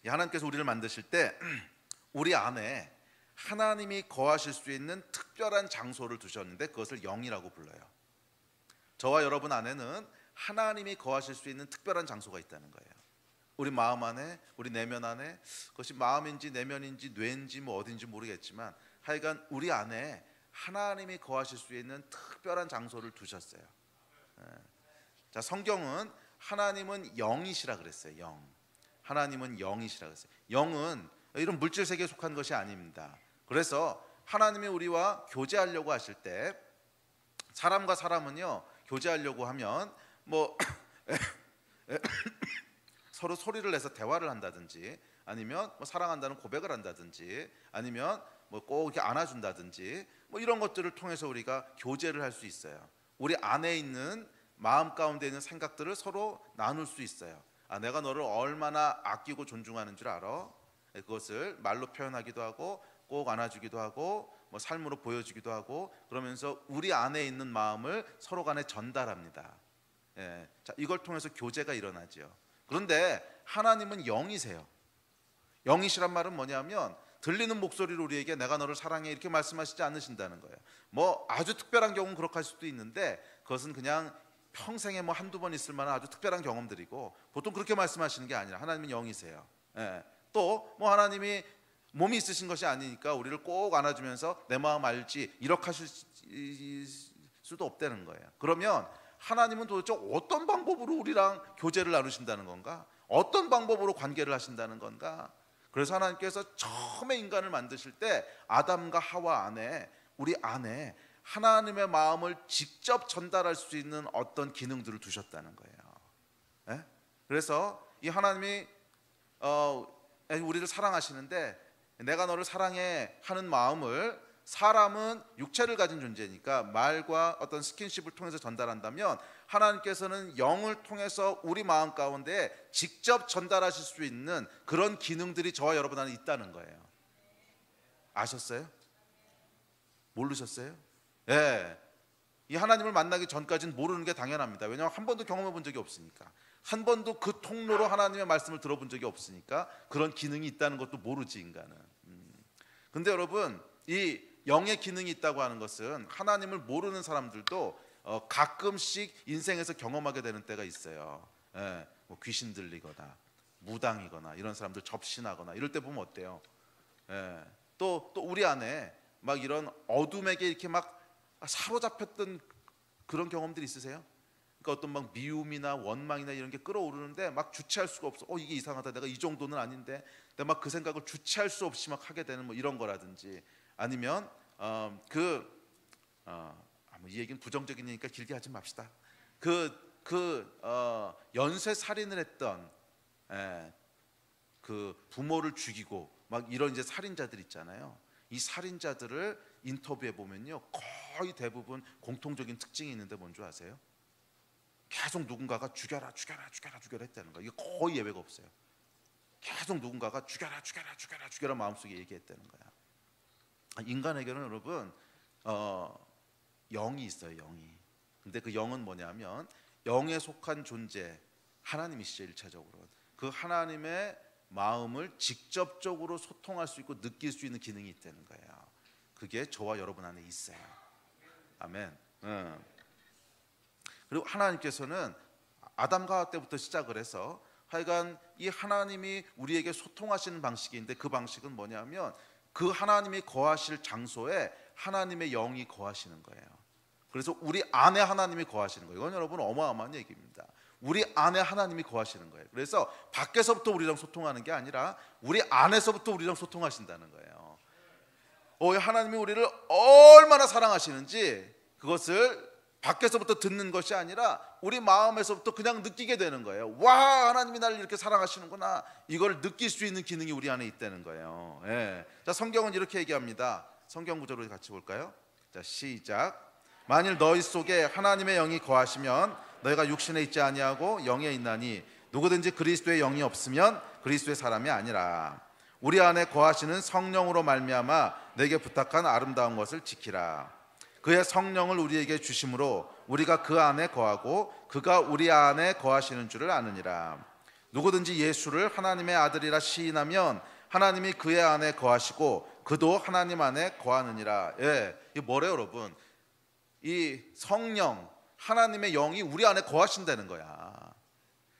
하나님께서 우리를 만드실 때 우리 안에 하나님이 거하실 수 있는 특별한 장소를 두셨는데 그것을 영이라고 불러요. 저와 여러분 안에는 하나님이 거하실 수 있는 특별한 장소가 있다는 거예요. 우리 마음 안에, 우리 내면 안에, 그것이 마음인지 내면인지 뇌인지 뭐 어딘지 모르겠지만 하여간 우리 안에 하나님이 거하실 수 있는 특별한 장소를 두셨어요. 자, 성경은 하나님은 영이시라 그랬어요. 영. 하나님은 영이시라 그랬어요. 영은 이런 물질 세계에 속한 것이 아닙니다. 그래서 하나님이 우리와 교제하려고 하실 때 사람과 사람은요, 교제하려고 하면 뭐 서로 소리를 내서 대화를 한다든지 아니면 뭐 사랑한다는 고백을 한다든지 아니면 뭐 꼭 이렇게 안아준다든지 뭐 이런 것들을 통해서 우리가 교제를 할 수 있어요. 우리 안에 있는 마음 가운데 있는 생각들을 서로 나눌 수 있어요. 내가 너를 얼마나 아끼고 존중하는 줄 알아? 그것을 말로 표현하기도 하고 꼭 안아주기도 하고 뭐 삶으로 보여주기도 하고 그러면서 우리 안에 있는 마음을 서로 간에 전달합니다. 자, 이걸 통해서 교제가 일어나죠. 그런데 하나님은 영이세요. 영이시란 말은 뭐냐면 들리는 목소리로 우리에게 내가 너를 사랑해 이렇게 말씀하시지 않으신다는 거예요. 뭐 아주 특별한 경우는 그렇게 할 수도 있는데 그것은 그냥 평생에 뭐 한두 번 있을 만한 아주 특별한 경험들이고 보통 그렇게 말씀하시는 게 아니라 하나님은 영이세요. 또 뭐 하나님이 몸이 있으신 것이 아니니까 우리를 꼭 안아주면서 내 마음 알지 이렇게 하실 수도 없다는 거예요. 그러면 하나님은 도대체 어떤 방법으로 우리랑 교제를 나누신다는 건가? 어떤 방법으로 관계를 하신다는 건가? 그래서 하나님께서 처음에 인간을 만드실 때 아담과 하와 안에 우리 안에 하나님의 마음을 직접 전달할 수 있는 어떤 기능들을 두셨다는 거예요. 그래서 이 하나님이 우리를 사랑하시는데 내가 너를 사랑해 하는 마음을 사람은 육체를 가진 존재니까 말과 어떤 스킨십을 통해서 전달한다면 하나님께서는 영을 통해서 우리 마음 가운데 직접 전달하실 수 있는 그런 기능들이 저와 여러분 안에 있다는 거예요. 아셨어요? 모르셨어요? 이 하나님을 만나기 전까지는 모르는 게 당연합니다. 왜냐하면 한 번도 경험해 본 적이 없으니까, 한 번도 그 통로로 하나님의 말씀을 들어본 적이 없으니까 그런 기능이 있다는 것도 모르지 인간은. 근데 여러분, 이 영의 기능이 있다고 하는 것은 하나님을 모르는 사람들도 가끔씩 인생에서 경험하게 되는 때가 있어요. 뭐 귀신 들리거나 무당이거나 이런 사람들 접신하거나 이럴 때 보면 어때요? 또 우리 안에 막 이런 어둠에게 이렇게 막 사로잡혔던 그런 경험들이 있으세요? 그러니까 어떤 막 미움이나 원망이나 이런 게 끌어오르는데 막 주체할 수가 없어. 이게 이상하다. 내가 이 정도는 아닌데. 근데 막 그 생각을 주체할 수 없이 막 하게 되는 뭐 이런 거라든지 아니면 이 얘기는 부정적인 얘기니까 길게 하지 맙시다. 연쇄 살인을 했던 그 부모를 죽이고 막 이런 이제 살인자들 있잖아요. 이 살인자들을 인터뷰해 보면요, 거의 대부분 공통적인 특징이 있는데 뭔지 아세요? 계속 누군가가 죽여라 했다는 거예요. 이게 거의 예외가 없어요. 계속 누군가가 죽여라 마음속에 얘기했다는 거야. 인간에게는 여러분 영이 있어요. 영이. 근데 그 영은 뭐냐면 영에 속한 존재 하나님이시죠. 1차적으로 그 하나님의 마음을 직접적으로 소통할 수 있고 느낄 수 있는 기능이 있다는 거예요. 그게 저와 여러분 안에 있어요. 아멘. 그리고 하나님께서는 아담과 하와 때부터 시작을 해서 하여간 이 하나님이 우리에게 소통하시는 방식인데 그 방식은 뭐냐면 그 하나님이 거하실 장소에 하나님의 영이 거하시는 거예요. 그래서 우리 안에 하나님이 거하시는 거예요. 이건 여러분 어마어마한 얘기입니다. 우리 안에 하나님이 거하시는 거예요. 그래서 밖에서부터 우리랑 소통하는 게 아니라 우리 안에서부터 우리랑 소통하신다는 거예요. 하나님이 우리를 얼마나 사랑하시는지 그것을 밖에서부터 듣는 것이 아니라 우리 마음에서부터 그냥 느끼게 되는 거예요. 와, 하나님이 나를 이렇게 사랑하시는구나. 이걸 느낄 수 있는 기능이 우리 안에 있다는 거예요. 자, 성경은 이렇게 얘기합니다. 성경 구절로 같이 볼까요? 자, 시작. 만일 너희 속에 하나님의 영이 거하시면 너희가 육신에 있지 아니하고 영에 있나니 누구든지 그리스도의 영이 없으면 그리스도의 사람이 아니라. 우리 안에 거하시는 성령으로 말미암아 내게 부탁한 아름다운 것을 지키라. 그의 성령을 우리에게 주심으로 우리가 그 안에 거하고 그가 우리 안에 거하시는 줄을 아느니라. 누구든지 예수를 하나님의 아들이라 시인하면 하나님이 그의 안에 거하시고 그도 하나님 안에 거하느니라. 이게 뭐래요, 여러분? 이 성령, 하나님의 영이 우리 안에 거하신다는 거야.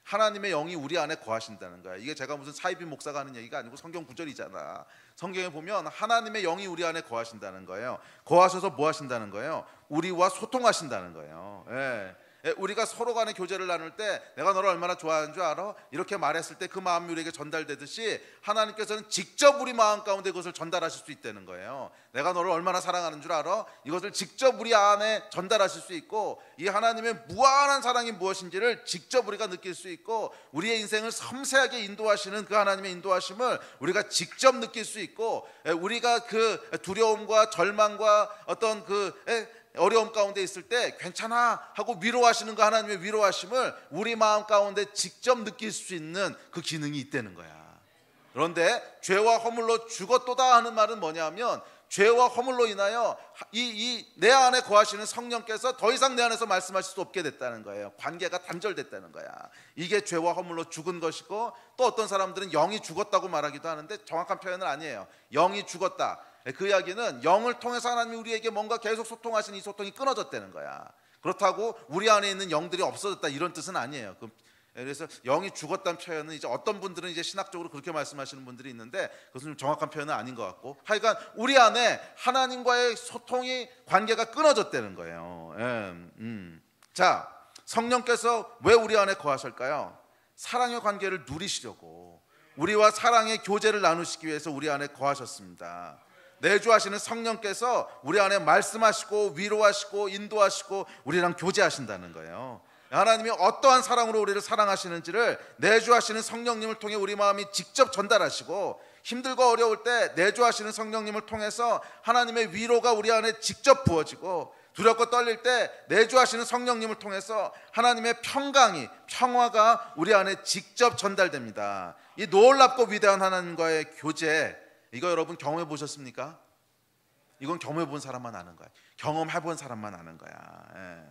하나님의 영이 우리 안에 거하신다는 거야. 이게 제가 무슨 사이비 목사가 하는 얘기가 아니고 성경 구절이잖아. 성경에 보면 하나님의 영이 우리 안에 거하신다는 거예요. 거하셔서 뭐 하신다는 거예요? 우리와 소통하신다는 거예요. 우리가 서로 간의 교제를 나눌 때 내가 너를 얼마나 좋아하는 줄 알아? 이렇게 말했을 때 그 마음이 우리에게 전달되듯이 하나님께서는 직접 우리 마음 가운데 그것을 전달하실 수 있다는 거예요. 내가 너를 얼마나 사랑하는 줄 알아? 이것을 직접 우리 안에 전달하실 수 있고 이 하나님의 무한한 사랑이 무엇인지를 직접 우리가 느낄 수 있고 우리의 인생을 섬세하게 인도하시는 그 하나님의 인도하심을 우리가 직접 느낄 수 있고 우리가 그 두려움과 절망과 어떤 그 어려움 가운데 있을 때 괜찮아 하고 위로하시는 그 하나님의 위로하심을 우리 마음 가운데 직접 느낄 수 있는 그 기능이 있다는 거야. 그런데 죄와 허물로 죽었도다 하는 말은 뭐냐면 죄와 허물로 인하여 내 안에 거하시는 성령께서 더 이상 내 안에서 말씀하실 수 없게 됐다는 거예요. 관계가 단절됐다는 거야. 이게 죄와 허물로 죽은 것이고 또 어떤 사람들은 영이 죽었다고 말하기도 하는데 정확한 표현은 아니에요. 영이 죽었다. 그 이야기는 영을 통해서 하나님이 우리에게 뭔가 계속 소통하시는 이 소통이 끊어졌다는 거야. 그렇다고 우리 안에 있는 영들이 없어졌다 이런 뜻은 아니에요. 그래서 영이 죽었다는 표현은 이제 어떤 분들은 이제 신학적으로 그렇게 말씀하시는 분들이 있는데 그것은 좀 정확한 표현은 아닌 것 같고 하여간 우리 안에 하나님과의 소통이 관계가 끊어졌다는 거예요. 자, 성령께서 왜 우리 안에 거하실까요? 사랑의 관계를 누리시려고 우리와 사랑의 교제를 나누시기 위해서 우리 안에 거하셨습니다. 내주하시는 성령께서 우리 안에 말씀하시고 위로하시고 인도하시고 우리랑 교제하신다는 거예요. 하나님이 어떠한 사랑으로 우리를 사랑하시는지를 내주하시는 성령님을 통해 우리 마음이 직접 전달하시고 힘들고 어려울 때 내주하시는 성령님을 통해서 하나님의 위로가 우리 안에 직접 부어지고 두렵고 떨릴 때 내주하시는 성령님을 통해서 하나님의 평화가 우리 안에 직접 전달됩니다. 이 놀랍고 위대한 하나님과의 교제, 이거 여러분 경험해 보셨습니까? 이건 경험해 본 사람만 아는 거야. 경험해 본 사람만 아는 거야.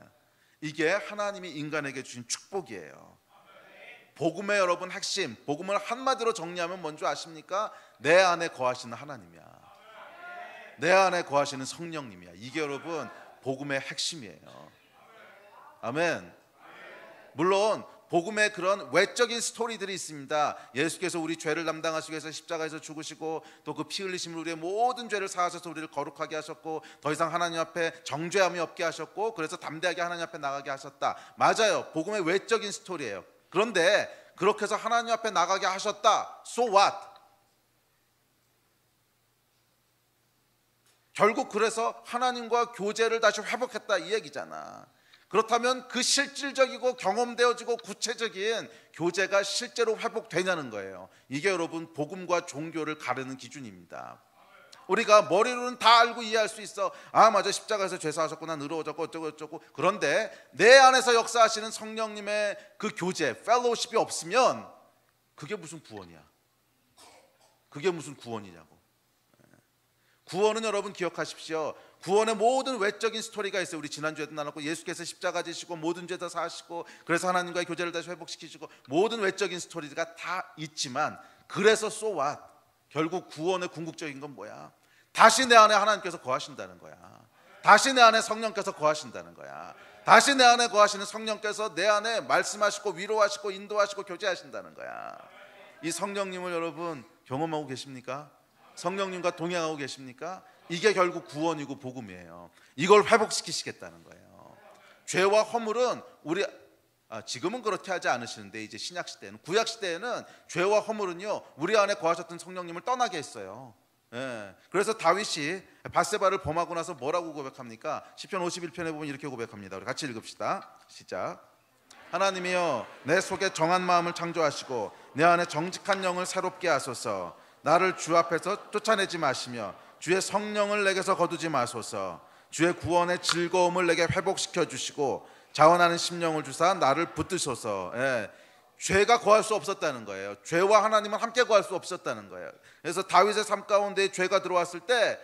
이게 하나님이 인간에게 주신 축복이에요. 복음의 여러분 핵심, 복음을 한마디로 정리하면 뭔지 아십니까? 내 안에 거하시는 하나님이야. 내 안에 거하시는 성령님이야. 이게 여러분 복음의 핵심이에요. 아멘. 물론 복음의 그런 외적인 스토리들이 있습니다. 예수께서 우리 죄를 담당하시기 위해서 십자가에서 죽으시고 또 그 피 흘리심으로 우리의 모든 죄를 사하셔서 우리를 거룩하게 하셨고 더 이상 하나님 앞에 정죄함이 없게 하셨고 그래서 담대하게 하나님 앞에 나가게 하셨다. 맞아요. 복음의 외적인 스토리예요. 그런데 그렇게 해서 하나님 앞에 나가게 하셨다. So what? 결국 그래서 하나님과 교제를 다시 회복했다 이 얘기잖아. 그렇다면 그 실질적이고 경험되어지고 구체적인 교제가 실제로 회복되냐는 거예요. 이게 여러분 복음과 종교를 가르는 기준입니다. 우리가 머리로는 다 알고 이해할 수 있어. 아 맞아, 십자가에서 죄사하셨구나, 의로워졌고 어쩌고 어쩌고. 그런데 내 안에서 역사하시는 성령님의 그 교제, 펠로우십이 없으면 그게 무슨 구원이야? 그게 무슨 구원이냐고. 구원은 여러분 기억하십시오. 구원의 모든 외적인 스토리가 있어요. 우리 지난주에도 나눴고, 예수께서 십자가 지시고 모든 죄 다 사하시고 그래서 하나님과의 교제를 다시 회복시키시고 모든 외적인 스토리가 다 있지만, 그래서 so what? 결국 구원의 궁극적인 건 뭐야? 다시 내 안에 하나님께서 거하신다는 거야. 다시 내 안에 성령께서 거하신다는 거야. 다시 내 안에 거하시는 성령께서 내 안에 말씀하시고 위로하시고 인도하시고 교제하신다는 거야. 이 성령님을 여러분 경험하고 계십니까? 성령님과 동행하고 계십니까? 이게 결국 구원이고 복음이에요. 이걸 회복시키시겠다는 거예요. 죄와 허물은 지금은 그렇게 하지 않으시는데, 이제 신약 시대는, 구약 시대에는 죄와 허물은요 우리 안에 거하셨던 성령님을 떠나게 했어요. 그래서 다윗이 밧세바를 범하고 나서 뭐라고 고백합니까? 시편 51편에 보면 이렇게 고백합니다. 우리 같이 읽읍시다. 시작. 하나님이여, 내 속에 정한 마음을 창조하시고 내 안에 정직한 영을 새롭게 하소서. 나를 주 앞에서 쫓아내지 마시며 주의 성령을 내게서 거두지 마소서. 주의 구원의 즐거움을 내게 회복시켜 주시고 자원하는 심령을 주사 나를 붙드소서. 죄가 거할 수 없었다는 거예요. 죄와 하나님은 함께 거할 수 없었다는 거예요. 그래서 다윗의 삶 가운데 죄가 들어왔을 때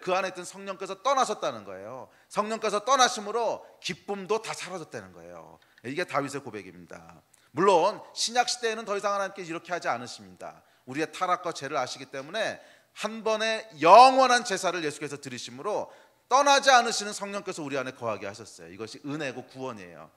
그 안에 있던 성령께서 떠나셨다는 거예요. 성령께서 떠나심으로 기쁨도 다 사라졌다는 거예요. 이게 다윗의 고백입니다. 물론 신약 시대에는 더 이상 하나님께 이렇게 하지 않으십니다. 우리의 타락과 죄를 아시기 때문에 한 번의 영원한 제사를 예수께서 드리심으로 떠나지 않으시는 성령께서 우리 안에 거하게 하셨어요. 이것이 은혜고 구원이에요.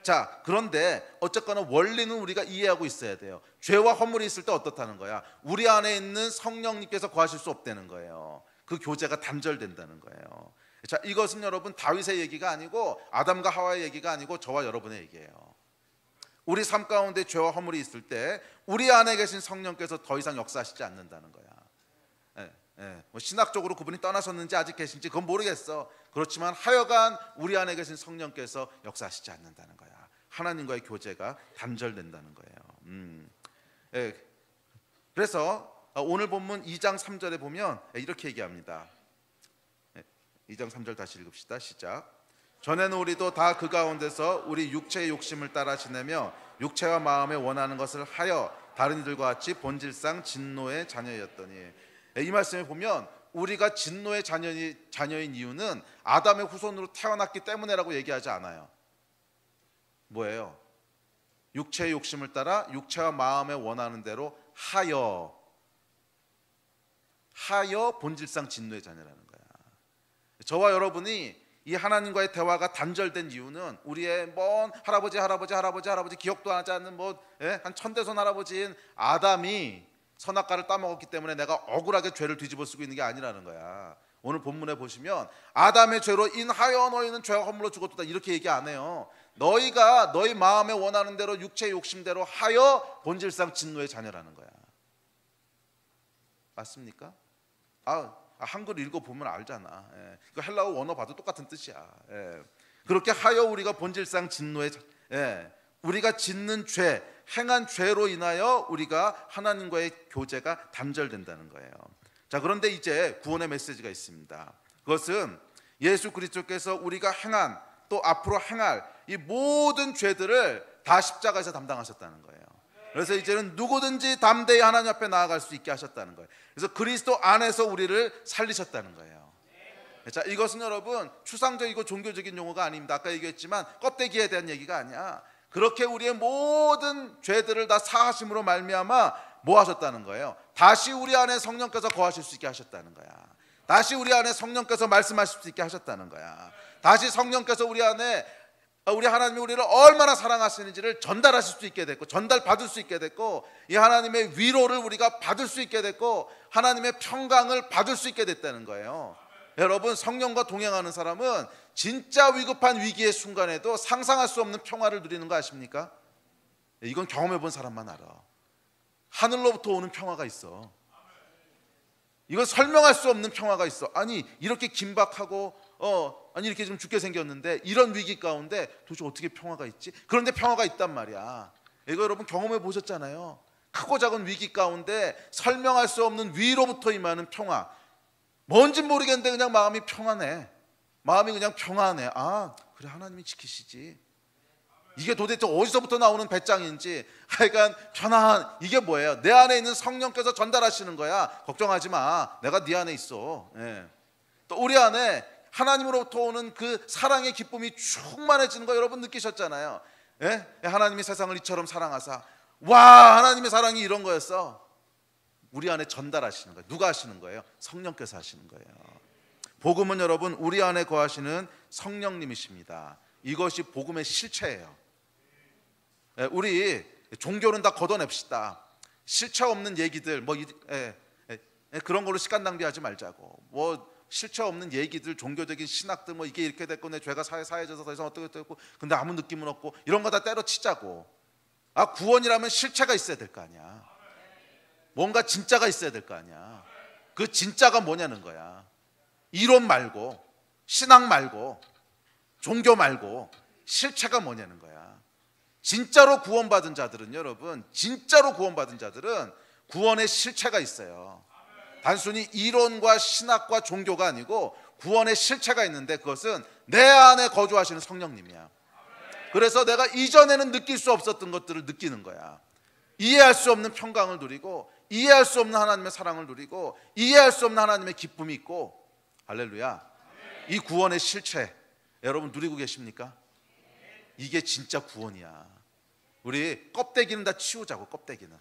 자, 그런데 어쨌거나 원리는 우리가 이해하고 있어야 돼요. 죄와 허물이 있을 때 어떻다는 거야? 우리 안에 있는 성령님께서 거하실 수 없다는 거예요. 그 교제가 단절된다는 거예요. 자, 이것은 여러분 다윗의 얘기가 아니고 아담과 하와의 얘기가 아니고 저와 여러분의 얘기예요. 우리 삶 가운데 죄와 허물이 있을 때 우리 안에 계신 성령께서 더 이상 역사하시지 않는다는 거야. 뭐 신학적으로 그분이 떠나셨는지 아직 계신지 그건 모르겠어. 그렇지만 하여간 우리 안에 계신 성령께서 역사하시지 않는다는 거야. 하나님과의 교제가 단절된다는 거예요. 그래서 오늘 본문 2장 3절에 보면 이렇게 얘기합니다. 2장 3절 다시 읽읍시다. 시작. 전에는 우리도 다 그 가운데서 우리 육체의 욕심을 따라 지내며 육체와 마음에 원하는 것을 하여 다른 이들과 같이 본질상 진노의 자녀였더니, 이 말씀에 보면 우리가 진노의 자녀인 이유는 아담의 후손으로 태어났기 때문에라고 얘기하지 않아요. 뭐예요? 육체의 욕심을 따라 육체와 마음에 원하는 대로 하여 본질상 진노의 자녀라는 거야. 저와 여러분이 이 하나님과의 대화가 단절된 이유는 우리의 먼 할아버지 기억도 하지 않는 한 천대손 할아버지인 아담이 선악과를 따먹었기 때문에 내가 억울하게 죄를 뒤집어 쓰고 있는 게 아니라는 거야. 오늘 본문에 보시면 아담의 죄로 인하여 너희는 죄와 허물로 죽었다 이렇게 얘기 안 해요. 너희가 너희 마음에 원하는 대로 육체의 욕심대로 하여 본질상 진노의 자녀라는 거야. 맞습니까? 한글 읽어보면 알잖아. 그 헬라어 원어 봐도 똑같은 뜻이야. 그렇게 하여 우리가 본질상 진노의 우리가 짓는 죄, 행한 죄로 인하여 우리가 하나님과의 교제가 단절된다는 거예요. 자, 그런데 이제 구원의 메시지가 있습니다. 그것은 예수 그리스도께서 우리가 행한 또 앞으로 행할 이 모든 죄들을 다 십자가에서 담당하셨다는 거예요. 그래서 이제는 누구든지 담대히 하나님 앞에 나아갈 수 있게 하셨다는 거예요. 그래서 그리스도 안에서 우리를 살리셨다는 거예요. 자, 이것은 여러분 추상적이고 종교적인 용어가 아닙니다. 아까 얘기했지만 껍데기에 대한 얘기가 아니야. 그렇게 우리의 모든 죄들을 다 사하심으로 말미암아 뭐 하셨다는 거예요? 다시 우리 안에 성령께서 거하실 수 있게 하셨다는 거야. 다시 우리 안에 성령께서 말씀하실 수 있게 하셨다는 거야. 다시 성령께서 우리 안에 우리 하나님이 우리를 얼마나 사랑하시는지를 전달하실 수 있게 됐고, 전달받을 수 있게 됐고, 이 하나님의 위로를 우리가 받을 수 있게 됐고, 하나님의 평강을 받을 수 있게 됐다는 거예요. 여러분, 성령과 동행하는 사람은 진짜 위급한 위기의 순간에도 상상할 수 없는 평화를 누리는 거 아십니까? 이건 경험해 본 사람만 알아. 하늘로부터 오는 평화가 있어. 이건 설명할 수 없는 평화가 있어. 아니, 이렇게 긴박하고 아니 이렇게 좀 죽게 생겼는데 이런 위기 가운데 도대체 어떻게 평화가 있지? 그런데 평화가 있단 말이야. 이거 여러분 경험해 보셨잖아요. 크고 작은 위기 가운데 설명할 수 없는 위로부터 임하는 평화. 뭔진 모르겠는데 그냥 마음이 평안해. 마음이 그냥 평안해. 아, 그래, 하나님이 지키시지. 이게 도대체 어디서부터 나오는 배짱인지 하여간 편안. 이게 뭐예요? 내 안에 있는 성령께서 전달하시는 거야. 걱정하지 마, 내가 네 안에 있어. 예. 또 우리 안에 하나님으로부터 오는 그 사랑의 기쁨이 충만해지는 거 여러분 느끼셨잖아요. 예? 하나님이 세상을 이처럼 사랑하사. 와, 하나님의 사랑이 이런 거였어. 우리 안에 전달하시는 거예요. 누가 하시는 거예요? 성령께서 하시는 거예요. 복음은 여러분 우리 안에 거하시는 성령님이십니다. 이것이 복음의 실체예요. 우리 종교는 다 걷어냅시다. 실체 없는 얘기들 그런 걸로 시간 낭비하지 말자고. 뭐 실체 없는 얘기들, 종교적인 신학들, 뭐 이게 이렇게 됐고 내 죄가 사해져서 더 이상 어떻게 됐고 근데 아무 느낌은 없고 이런 거 다 때려치자고. 아, 구원이라면 실체가 있어야 될 거 아니야. 뭔가 진짜가 있어야 될 거 아니야. 그 진짜가 뭐냐는 거야. 이론 말고, 신앙 말고, 종교 말고 실체가 뭐냐는 거야. 진짜로 구원받은 자들은 여러분, 진짜로 구원받은 자들은 구원의 실체가 있어요. 단순히 이론과 신학과 종교가 아니고 구원의 실체가 있는데 그것은 내 안에 거주하시는 성령님이야. 그래서 내가 이전에는 느낄 수 없었던 것들을 느끼는 거야. 이해할 수 없는 평강을 누리고, 이해할 수 없는 하나님의 사랑을 누리고, 이해할 수 없는 하나님의 기쁨이 있고. 할렐루야. 이 구원의 실체 여러분 누리고 계십니까? 이게 진짜 구원이야. 우리 껍데기는 다 치우자고. 껍데기는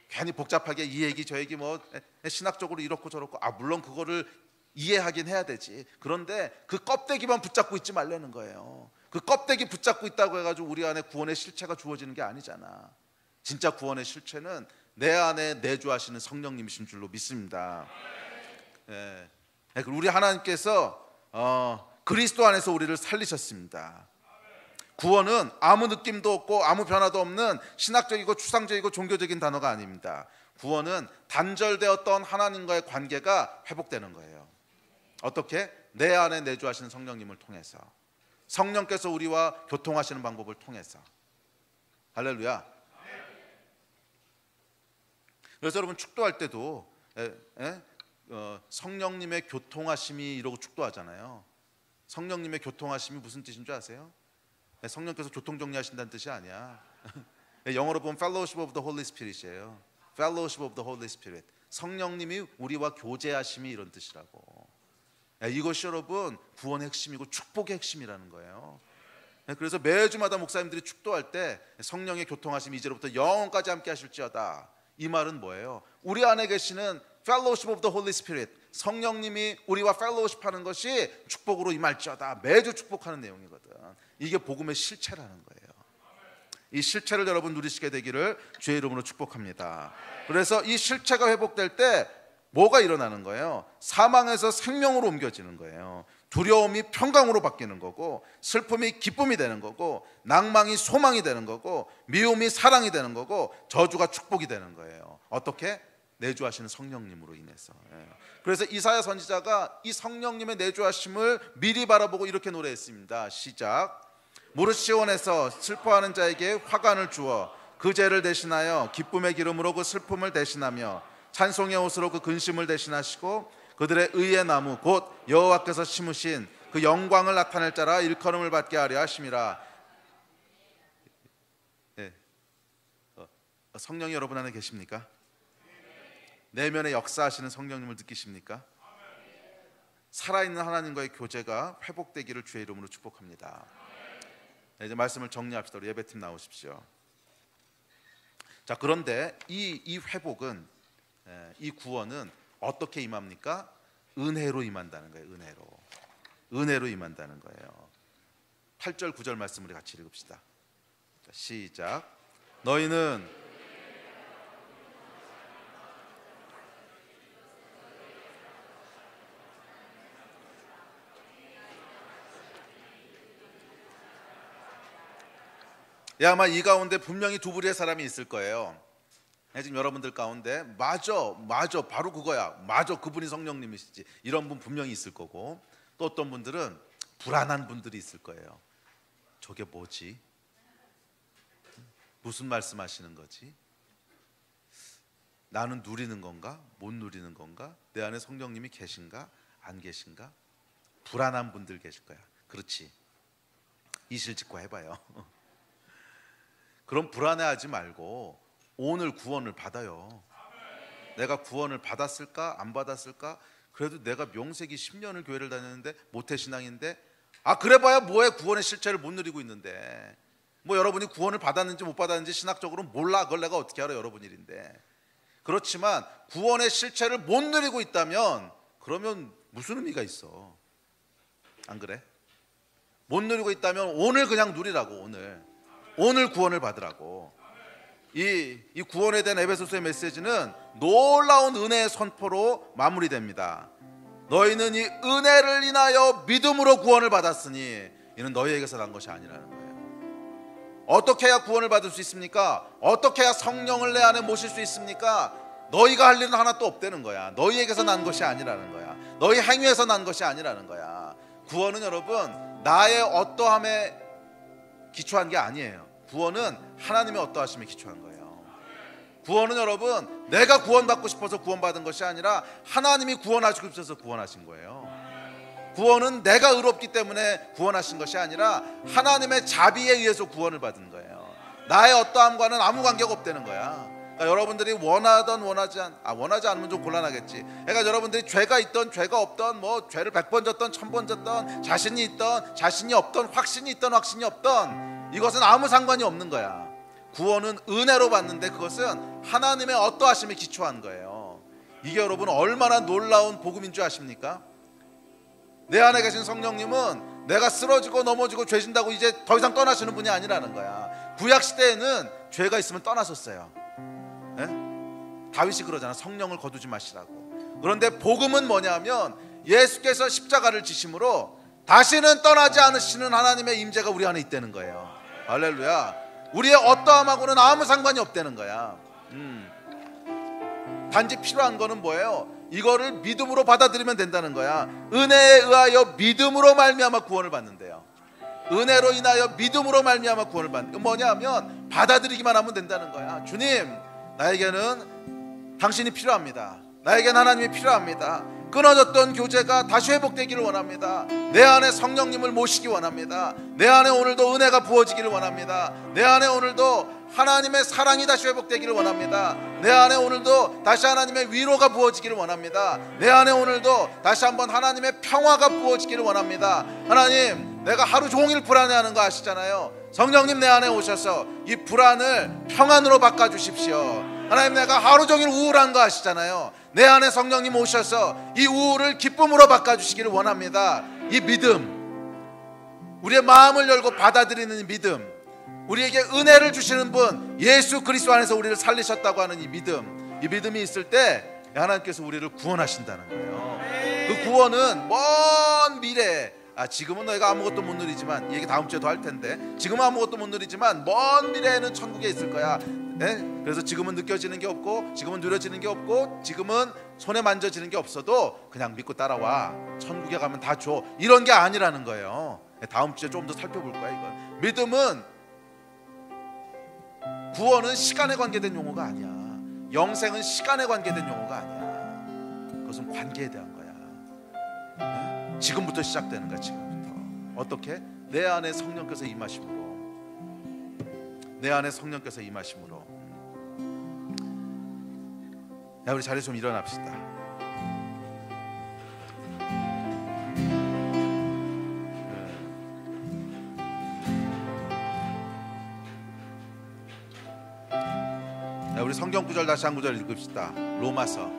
괜히 복잡하게 이 얘기 저 얘기 뭐 신학적으로 이렇고 저렇고, 아 물론 그거를 이해하긴 해야 되지. 그런데 그 껍데기만 붙잡고 있지 말라는 거예요. 그 껍데기 붙잡고 있다고 해가지고 우리 안에 구원의 실체가 주어지는 게 아니잖아. 진짜 구원의 실체는 내 안에 내주하시는 성령님이신 줄로 믿습니다. 우리 하나님께서 그리스도 안에서 우리를 살리셨습니다. 구원은 아무 느낌도 없고 아무 변화도 없는 신학적이고 추상적이고 종교적인 단어가 아닙니다. 구원은 단절되었던 하나님과의 관계가 회복되는 거예요. 어떻게? 내 안에 내주하시는 성령님을 통해서, 성령께서 우리와 교통하시는 방법을 통해서. 할렐루야. 그래서 여러분 축도할 때도 성령님의 교통하심이 이러고 축도하잖아요. 성령님의 교통하심이 무슨 뜻인 줄 아세요? 성령께서 교통정리하신다는 뜻이 아니야. 영어로 보면 Fellowship of the Holy Spirit이에요. Fellowship of the Holy Spirit. 성령님이 우리와 교제하심이 이런 뜻이라고. 이것이 여러분 구원의 핵심이고 축복의 핵심이라는 거예요. 그래서 매주마다 목사님들이 축도할 때 성령의 교통하심이 이제로부터 영원까지 함께 하실지어다. 이 말은 뭐예요? 우리 안에 계시는 Fellowship of the Holy Spirit, 성령님이 우리와 fellowship 하는 것이 축복으로 임할지어다. 매주 축복하는 내용이거든. 이게 복음의 실체라는 거예요. 이 실체를 여러분 누리시게 되기를 주의 이름으로 축복합니다. 그래서 이 실체가 회복될 때 뭐가 일어나는 거예요? 사망에서 생명으로 옮겨지는 거예요. 두려움이 평강으로 바뀌는 거고, 슬픔이 기쁨이 되는 거고, 낭망이 소망이 되는 거고, 미움이 사랑이 되는 거고, 저주가 축복이 되는 거예요. 어떻게? 내주하시는 성령님으로 인해서. 그래서 이사야 선지자가 이 성령님의 내주하심을 미리 바라보고 이렇게 노래했습니다. 시작. 무릇 시온에서 슬퍼하는 자에게 화관을 주어 그 죄를 대신하여 기쁨의 기름으로 그 슬픔을 대신하며 찬송의 옷으로 그 근심을 대신하시고 그들의 의의 나무 곧 여호와께서 심으신 그 영광을 나타낼 자라 일컬음을 받게 하려 하심이라. 성령이 여러분 안에 계십니까? 내면에 역사하시는 성령님을 느끼십니까? 살아있는 하나님과의 교제가 회복되기를 주의 이름으로 축복합니다. 이제 말씀을 정리합시다. 우리 예배팀 나오십시오. 자, 그런데 이 회복은, 이 구원은 어떻게 임합니까? 은혜로 임한다는 거예요. 은혜로 임한다는 거예요. 8절 9절 말씀을 같이 읽읍시다. 자, 시작. 너희는 아마 이 가운데 분명히 두 부류의 사람이 있을 거예요. 지금 여러분들 가운데 맞아 바로 그거야, 맞아 그분이 성령님이시지, 이런 분 분명히 있을 거고, 또 어떤 분들은 불안한 분들이 있을 거예요. 저게 뭐지? 무슨 말씀하시는 거지? 나는 누리는 건가? 못 누리는 건가? 내 안에 성령님이 계신가? 안 계신가? 불안한 분들 계실 거야. 그렇지, 이실직고 해봐요. 그럼 불안해하지 말고 오늘 구원을 받아요. 내가 구원을 받았을까? 안 받았을까? 그래도 내가 명색이 10년을 교회를 다녔는데 모태신앙인데, 그래봐야 뭐해. 구원의 실체를 못 누리고 있는데. 뭐 여러분이 구원을 받았는지 못 받았는지 신학적으로 몰라. 그걸 내가 어떻게 알아? 여러분 일인데. 그렇지만 구원의 실체를 못 누리고 있다면 그러면 무슨 의미가 있어? 안 그래? 못 누리고 있다면 오늘 그냥 누리라고. 오늘 구원을 받으라고. 이 구원에 대한 에베소서의 메시지는 놀라운 은혜의 선포로 마무리됩니다. 너희는 이 은혜를 인하여 믿음으로 구원을 받았으니 이는 너희에게서 난 것이 아니라는 거예요. 어떻게 해야 구원을 받을 수 있습니까? 어떻게 해야 성령을 내 안에 모실 수 있습니까? 너희가 할 일은 하나도 없다는 거야. 너희에게서 난 것이 아니라는 거야. 너희 행위에서 난 것이 아니라는 거야. 구원은 여러분 나의 어떠함에 기초한 게 아니에요. 구원은 하나님의 어떠하심에 기초한 거예요. 구원은 여러분 내가 구원받고 싶어서 구원받은 것이 아니라 하나님이 구원하시고 싶어서 구원하신 거예요. 구원은 내가 의롭기 때문에 구원하신 것이 아니라 하나님의 자비에 의해서 구원을 받은 거예요. 나의 어떠함과는 아무 관계가 없다는 거야. 그러니까 여러분들이 원하지 않으면 좀 곤란하겠지. 그러니까 여러분들이 죄가 있던 죄가 없던, 뭐 죄를 100번 졌던 1000번 졌던, 자신이 있던 자신이 없던, 확신이 있던 확신이 없던, 이것은 아무 상관이 없는 거야. 구원은 은혜로 받는데 그것은 하나님의 어떠하심에 기초한 거예요. 이게 여러분 얼마나 놀라운 복음인 줄 아십니까? 내 안에 계신 성령님은 내가 쓰러지고 넘어지고 죄 진다고 이제 더 이상 떠나시는 분이 아니라는 거야. 구약시대에는 죄가 있으면 떠나셨어요. 다윗이 그러잖아. 성령을 거두지 마시라고. 그런데 복음은 뭐냐면 예수께서 십자가를 지심으로 다시는 떠나지 않으시는 하나님의 임재가 우리 안에 있다는 거예요. 할렐루야. 우리의 어떠함하고는 아무 상관이 없다는 거야. 단지 필요한 거는 뭐예요? 이거를 믿음으로 받아들이면 된다는 거야. 은혜에 의하여 믿음으로 말미암아 구원을 받는데요. 은혜로 인하여 믿음으로 말미암아 구원을 받는 게 뭐냐면 받아들이기만 하면 된다는 거야. 주님, 나에게는 당신이 필요합니다. 나에게는 하나님이 필요합니다. 끊어졌던 교제가 다시 회복되기를 원합니다. 내 안에 성령님을 모시기 원합니다. 내 안에 오늘도 은혜가 부어지기를 원합니다. 내 안에 오늘도 하나님의 사랑이 다시 회복되기를 원합니다. 내 안에 오늘도 다시 하나님의 위로가 부어지기를 원합니다. 내 안에 오늘도 다시 한번 하나님의 평화가 부어지기를 원합니다. 하나님, 내가 하루 종일 불안해하는 거 아시잖아요. 성령님 내 안에 오셔서 이 불안을 평안으로 바꿔주십시오. 하나님, 내가 하루 종일 우울한 거 아시잖아요. 내 안에 성령님 오셔서 이 우울을 기쁨으로 바꿔주시기를 원합니다. 이 믿음, 우리의 마음을 열고 받아들이는 이 믿음, 우리에게 은혜를 주시는 분 예수 그리스도 안에서 우리를 살리셨다고 하는 이 믿음, 이 믿음이 있을 때 하나님께서 우리를 구원하신다는 거예요. 그 구원은 먼 미래에, 지금은 너희가 아무것도 못 누리지만, 이 얘기 다음 주에 더 할 텐데, 지금은 아무것도 못 누리지만 먼 미래에는 천국에 있을 거야. 그래서 지금은 느껴지는 게 없고, 지금은 누려지는 게 없고, 지금은 손에 만져지는 게 없어도 그냥 믿고 따라와. 천국에 가면 다 줘. 이런 게 아니라는 거예요. 다음 주에 좀 더 살펴볼 거야. 이건 믿음은, 구원은 시간에 관계된 용어가 아니야. 영생은 시간에 관계된 용어가 아니야. 그것은 관계에 대한 거야. 지금부터 시작되는 거야. 지금부터. 어떻게? 내 안에 성령께서 임하심으로. 내 안에 성령께서 임하심으로. 야, 우리 자리에 좀 일어납시다. 야, 우리 성경 구절 다시 한 구절 읽읍시다. 로마서.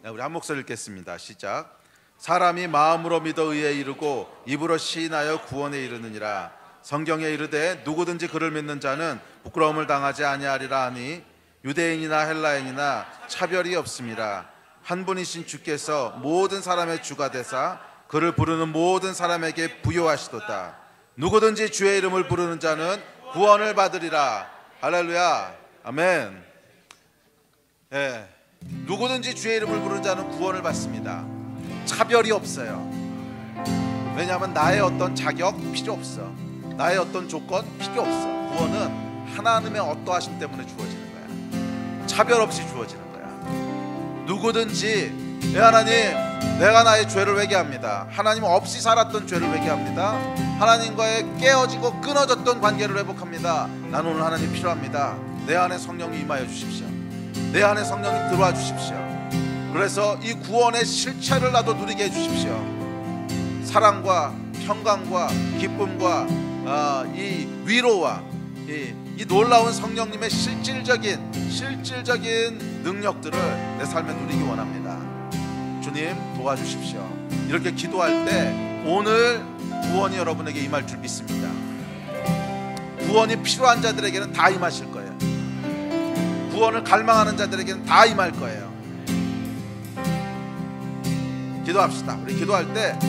야, 우리 한 목소리 읽겠습니다. 시작. 사람이 마음으로 믿어 의에 이르고 입으로 시인하여 구원에 이르느니라. 성경에 이르되 누구든지 그를 믿는 자는 부끄러움을 당하지 아니하리라 하니 유대인이나 헬라인이나 차별이 없음이라. 한 분이신 주께서 모든 사람의 주가 되사 그를 부르는 모든 사람에게 부요하시도다. 누구든지 주의 이름을 부르는 자는 구원을 받으리라. 할렐루야. 아멘. 누구든지 주의 이름을 부르는 자는 구원을 받습니다. 차별이 없어요. 왜냐하면 나의 어떤 자격 필요 없어. 나의 어떤 조건 필요 없어. 구원은 하나님의 어떠하심 때문에 주어지는 거야. 차별 없이 주어지는 거야. 누구든지 하나님, 내가 나의 죄를 회개합니다. 하나님 없이 살았던 죄를 회개합니다. 하나님과의 깨어지고 끊어졌던 관계를 회복합니다. 나는 오늘 하나님 필요합니다. 내 안에 성령이 임하여 주십시오. 내 안에 성령님 들어와 주십시오. 그래서 이 구원의 실체를 나도 누리게 해주십시오. 사랑과 평강과 기쁨과 이 위로와 이 놀라운 성령님의 실질적인 능력들을 내 삶에 누리기 원합니다. 주님 도와주십시오. 이렇게 기도할 때 오늘 구원이 여러분에게 임할 줄 믿습니다. 구원이 필요한 자들에게는 다 임하실 거예요. 구원을 갈망하는 자들에게는 다 임할 거예요. 기도합시다. 우리 기도할 때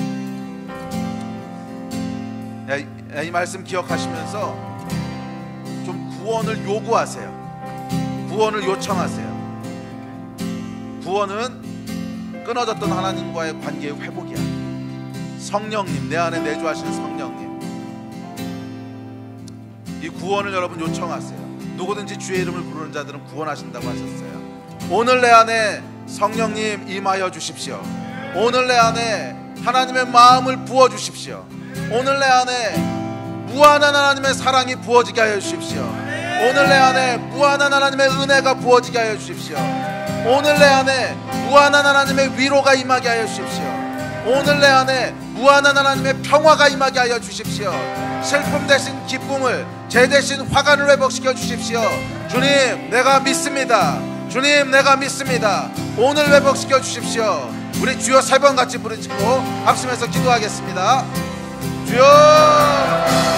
이 말씀 기억하시면서 좀 구원을 요구하세요. 구원을 요청하세요. 구원은 끊어졌던 하나님과의 관계의 회복이야. 성령님, 내 안에 내주하시는 성령님, 이 구원을 여러분 요청하세요. 누구든지 주의 이름을 부르는 자들은 구원하신다고 하셨어요. 오늘 내 안에 성령님 임하여 주십시오. 오늘 내 안에 하나님의 마음을 부어주십시오. 오늘 내 안에 무한한 하나님의 사랑이 부어지게 하여 주십시오. 오늘 내 안에 무한한 하나님의 은혜가 부어지게 하여 주십시오. 오늘 내 안에 무한한 하나님의 위로가 임하게 하여 주십시오. 오늘 내 안에 무한한 하나님의 평화가 임하게 하여 주십시오. 슬픔 대신 기쁨을, 죄 대신 화관을 회복시켜 주십시오. 주님, 내가 믿습니다. 주님, 내가 믿습니다. 오늘 회복시켜 주십시오. 우리 주여 3번 같이 부르짖고 합심해서 기도하겠습니다. 주여